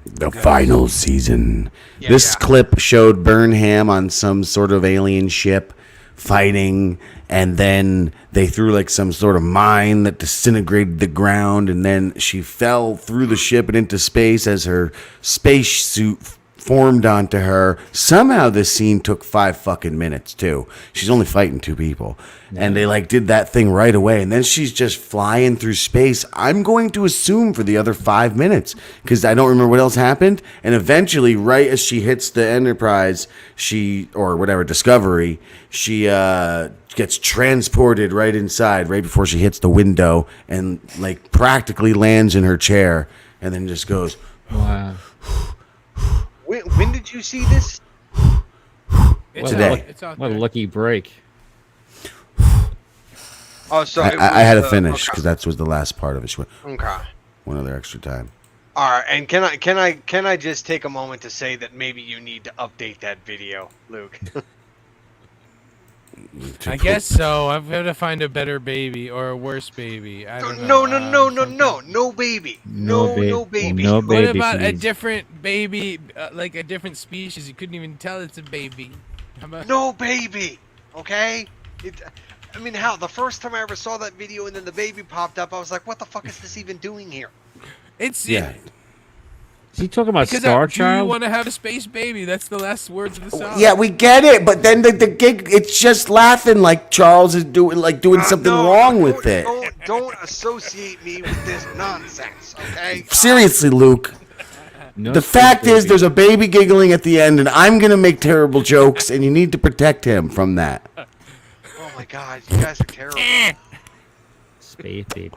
The final season. Yeah, This yeah. clip showed Burnham on some sort of alien ship fighting, and then they threw like some sort of mine that disintegrated the ground, and then she fell through the ship and into space as her space suit formed onto her. Somehow this scene took 5 fucking minutes too. She's only fighting 2 people. And they like did that thing right away, and then she's just flying through space. I'm going to assume for the other 5 minutes because I don't remember what else happened. And eventually, right as she hits the Enterprise, or whatever Discovery, she gets transported right inside, right before she hits the window, and like practically lands in her chair, and then just goes. Wow. When did you see this? It's Today. out- it's out What a there. lucky break. Oh, so it I had to was, finish okay. because that was the last part of it. She went Okay. one other extra time. All right, and can I just take a moment to say that maybe you need to update that video, Luke? I guess so. I've got to find a better baby or a worse baby. I don't know. No baby. No baby. No What baby, about a please. different baby, like a different species? You couldn't even tell it's a baby. How about? No baby. Okay. I mean, how the first time I ever saw that video and then the baby popped up, I was like, "What the fuck is this even doing here?" It's Yeah. Is he talking about Because Star do you Child? want to have a space baby? That's the last words of the song. Yeah, we get it, but then the gig, it's just laughing like Charles is doing something No, wrong with it. Don't associate me with this nonsense, okay? Seriously, Luke. No The space fact is, baby. there's a baby giggling at the end, and I'm gonna make terrible jokes, and you need to protect him from that. Oh my God, you guys are terrible. Space baby.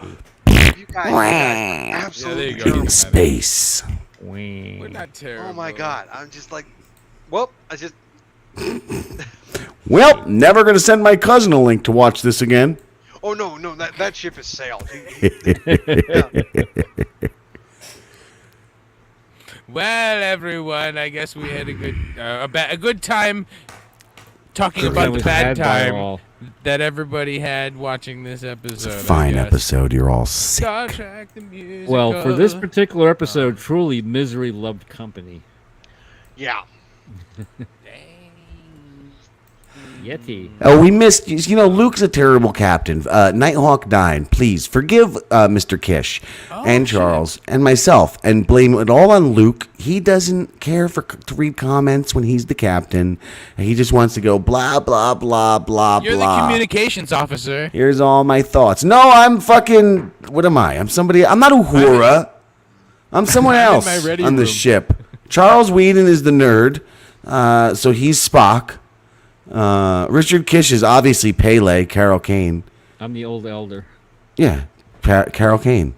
You guys are Yeah, absolutely there you go. terrible. In space. We're not terrible. Oh my God, I'm just like, well, Well, never gonna send my cousin a link to watch this again. oh no, that ship has sailed. Well, everyone, I guess we had a good time talking Good about time the was bad had by time all. that everybody had watching this episode. It's a I fine guess. episode. You're all sick. Star Trek the musical. Well, for this particular episode, truly misery loved company. Yeah. Yeti. Oh, we missed. You know, Luke's a terrible captain. Nighthawk 9, please forgive Mr. Kish and Charles and myself, and blame it all on Luke. He doesn't care to read comments when he's the captain. He just wants to go blah blah blah blah You're blah. the communications officer. Here's all my thoughts. No, I'm fucking. What am I? I'm somebody. I'm not Uhura. I'm someone I'm in else my ready on the room. ship. Charles Whedon is the nerd, so he's Spock. Richard Kish is obviously Pele, Carol Kane. I'm the old elder. Yeah, Carol Kane.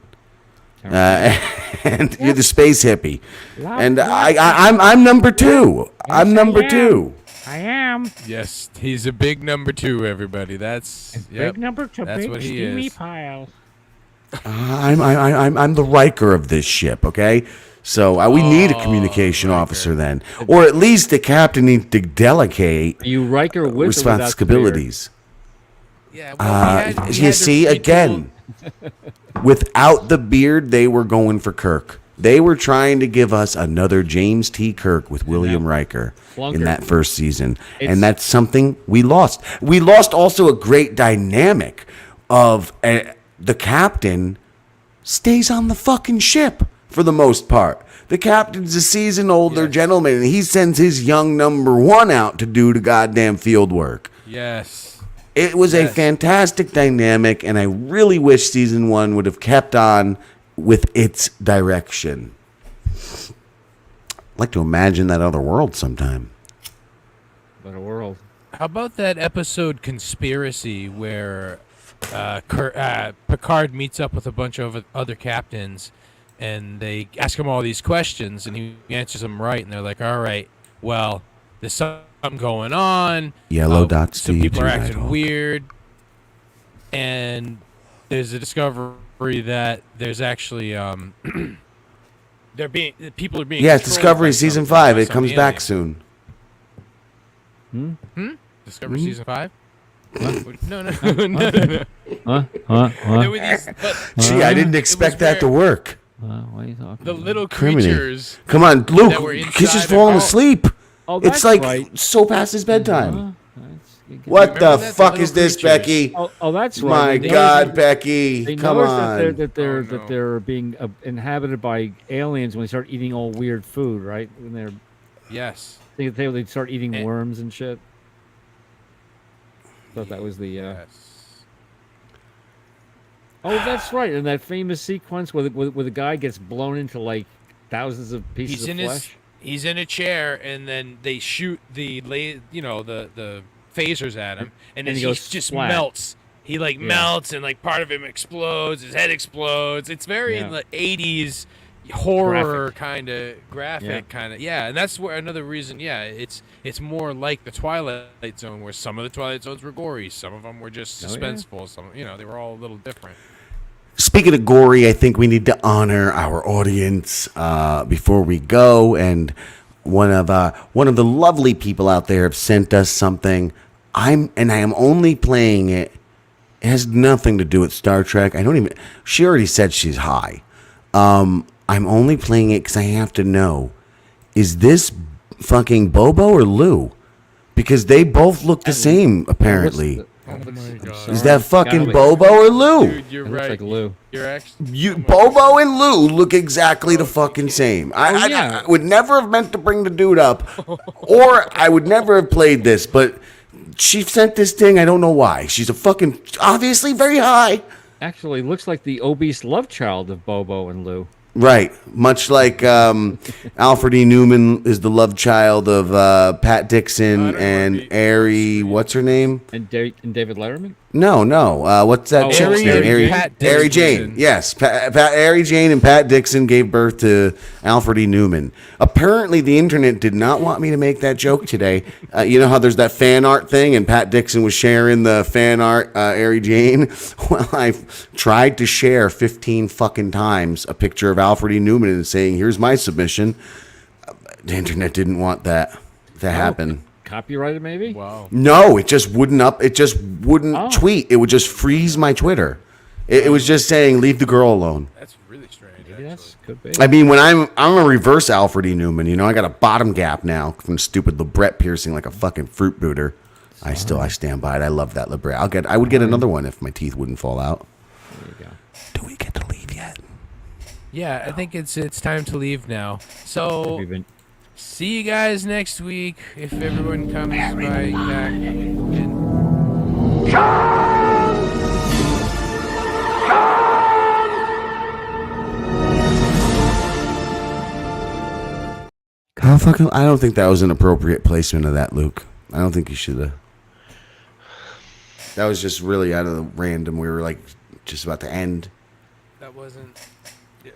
And you're the space hippie. And I'm number 2. I'm number 2. I am. Yes, he's a big number 2. Everybody, that's Big number to That's big what he steamy is. pile. I'm the Riker of this ship. Okay, so we need a communication officer then, or at least the captain needs to delegate Are you Riker with or without the beard? responsibilities. Yeah. Well, we had You to see, retool- again, without the beard, they were going for Kirk. They were trying to give us another James T. Kirk with William Riker Flunker. in that first season. It's- And that's something we lost. We lost also a great dynamic of the captain stays on the fucking ship for the most part. The captain's a seasoned older gentleman, and he sends his young number 1 out to do the goddamn field work. Yes. It was a fantastic dynamic, and I really wish season 1 would have kept on with its direction. I'd like to imagine that other world sometime. What a world. How about that episode Conspiracy where Picard meets up with a bunch of other captains and they ask him all these questions and he answers them right and they're like, all right, well, there's something going on. Yellow dots Some to people are YouTube acting idol. weird. And there's a discovery that there's actually people are being Yeah, controlled Discovery by season some 5. It comes alien. back soon. Discovery season 5? No. There were these, Gee, I didn't expect that to work. What are you talking the about? little Criminy. creatures. Come on, that were Luke. inside Kish is of- falling Oh. asleep. Oh, It's that's like right. so past his bedtime. That's- What Remember the that? The fuck little is this, creatures. Becky? Oh, that's right. My They God, noticed- Becky. They Come noticed on. that they're being inhabited by aliens when they start eating all weird food, right? When Yes. they start eating And- worms and shit. Thought that was the. Yes. Oh, that's right. And that famous sequence where the guy gets blown into like thousands of pieces He's of in flesh. he's in a chair and then they shoot the phasers at him and then he he goes just flat. melts. He melts and like part of him explodes, his head explodes. It's very Yeah. in the 80s horror Graphic. kind of graphic Yeah. kind of. Yeah, and that's where another reason, it's more like the Twilight Zone where some of the Twilight Zones were gory, some of them were just Oh, yeah. suspenseful, some they were all a little different. Speaking of gory, I think we need to honor our audience before we go. And one of the lovely people out there have sent us something. I am only playing it. It has nothing to do with Star Trek. She already said she's high. I'm only playing it because I have to know: is this fucking Bobo or Lou? Because they both look the same apparently. Oh my god. Is that fucking Gotta be- Bobo or Lou? Dude, you're It looks right. like Lou. You're actually Bobo and Lou look exactly the fucking same. yeah. I would never have meant to bring the dude up, or I would never have played this, but she sent this thing. I don't know why. She's a fucking, obviously very high. Actually, looks like the obese love child of Bobo and Lou. Right. Much like Alfred E. Newman is the love child of Pat Dixon and Ari, what's her name? And David Letterman. No. What's that Oh, chick's Ari name? and Ari, Pat Ari Dixon. Jane. Yes. Ari Jane and Pat Dixon gave birth to Alfred E. Newman. Apparently, the internet did not want me to make that joke today. You know how there's that fan art thing, and Pat Dixon was sharing the fan art, Ari Jane? Well, I've tried to share 15 fucking times a picture of Alfred E. Newman and saying, here's my submission. The internet didn't want that to happen. Copyrighted, maybe? wow. No, it just wouldn't tweet. It would just freeze my Twitter. It was just saying, leave the girl alone. That's really strange. Yes, could be. I mean, when I'm a reverse Alfred E. Newman, I got a bottom gap now from stupid LeBret piercing like a fucking fruit booter. I stand by it. I love that libre. I would get another one if my teeth wouldn't fall out. There you go. Do we get to leave yet? Yeah, I think it's time to leave now. So Have you been- see you guys next week if everyone comes by back. And How fucking? I don't think that was an appropriate placement of that, Luke. I don't think you should have. That was just really out of the random. We were like just about to end. that wasn't. Yeah.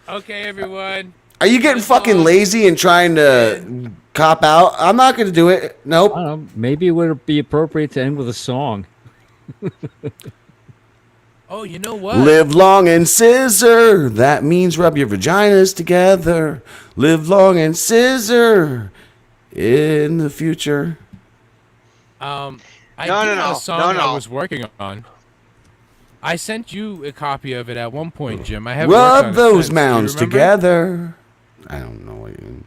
Okay, everyone. Are you getting fucking lazy and trying to cop out? I'm not going to do it. Nope. I don't know. Maybe it would be appropriate to end with a song. Oh, you know what? Live long and scissor. That means rub your vaginas together. Live long and scissor in the future. I No, do no, have no. a song No, no. I was working on. I sent you a copy of it at one point, Jim. I haven't Rub worked on it those since. Do you mounds remember? together. I don't know what you.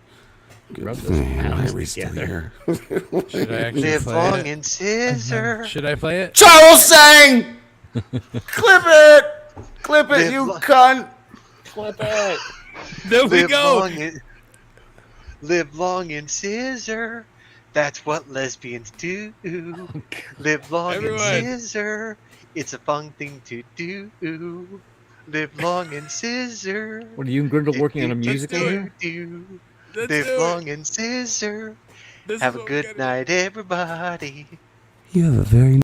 Rub those mounds Why are we still together. here? Should I actually Live play long it? and scissor. Should I play it? Charles sang. Clip it. Clip it, Live you lo- cunt. Clip it. There we Live go. long and live long and scissor. That's what lesbians do. Live long Everyone. and scissor. It's a fun thing to do. Live long and scissor. What are you and Grindle working on a Let's musical do it. here? Do. Let's Live do it. long and scissor. This is Have a what we good gotta do. night, everybody. You have a very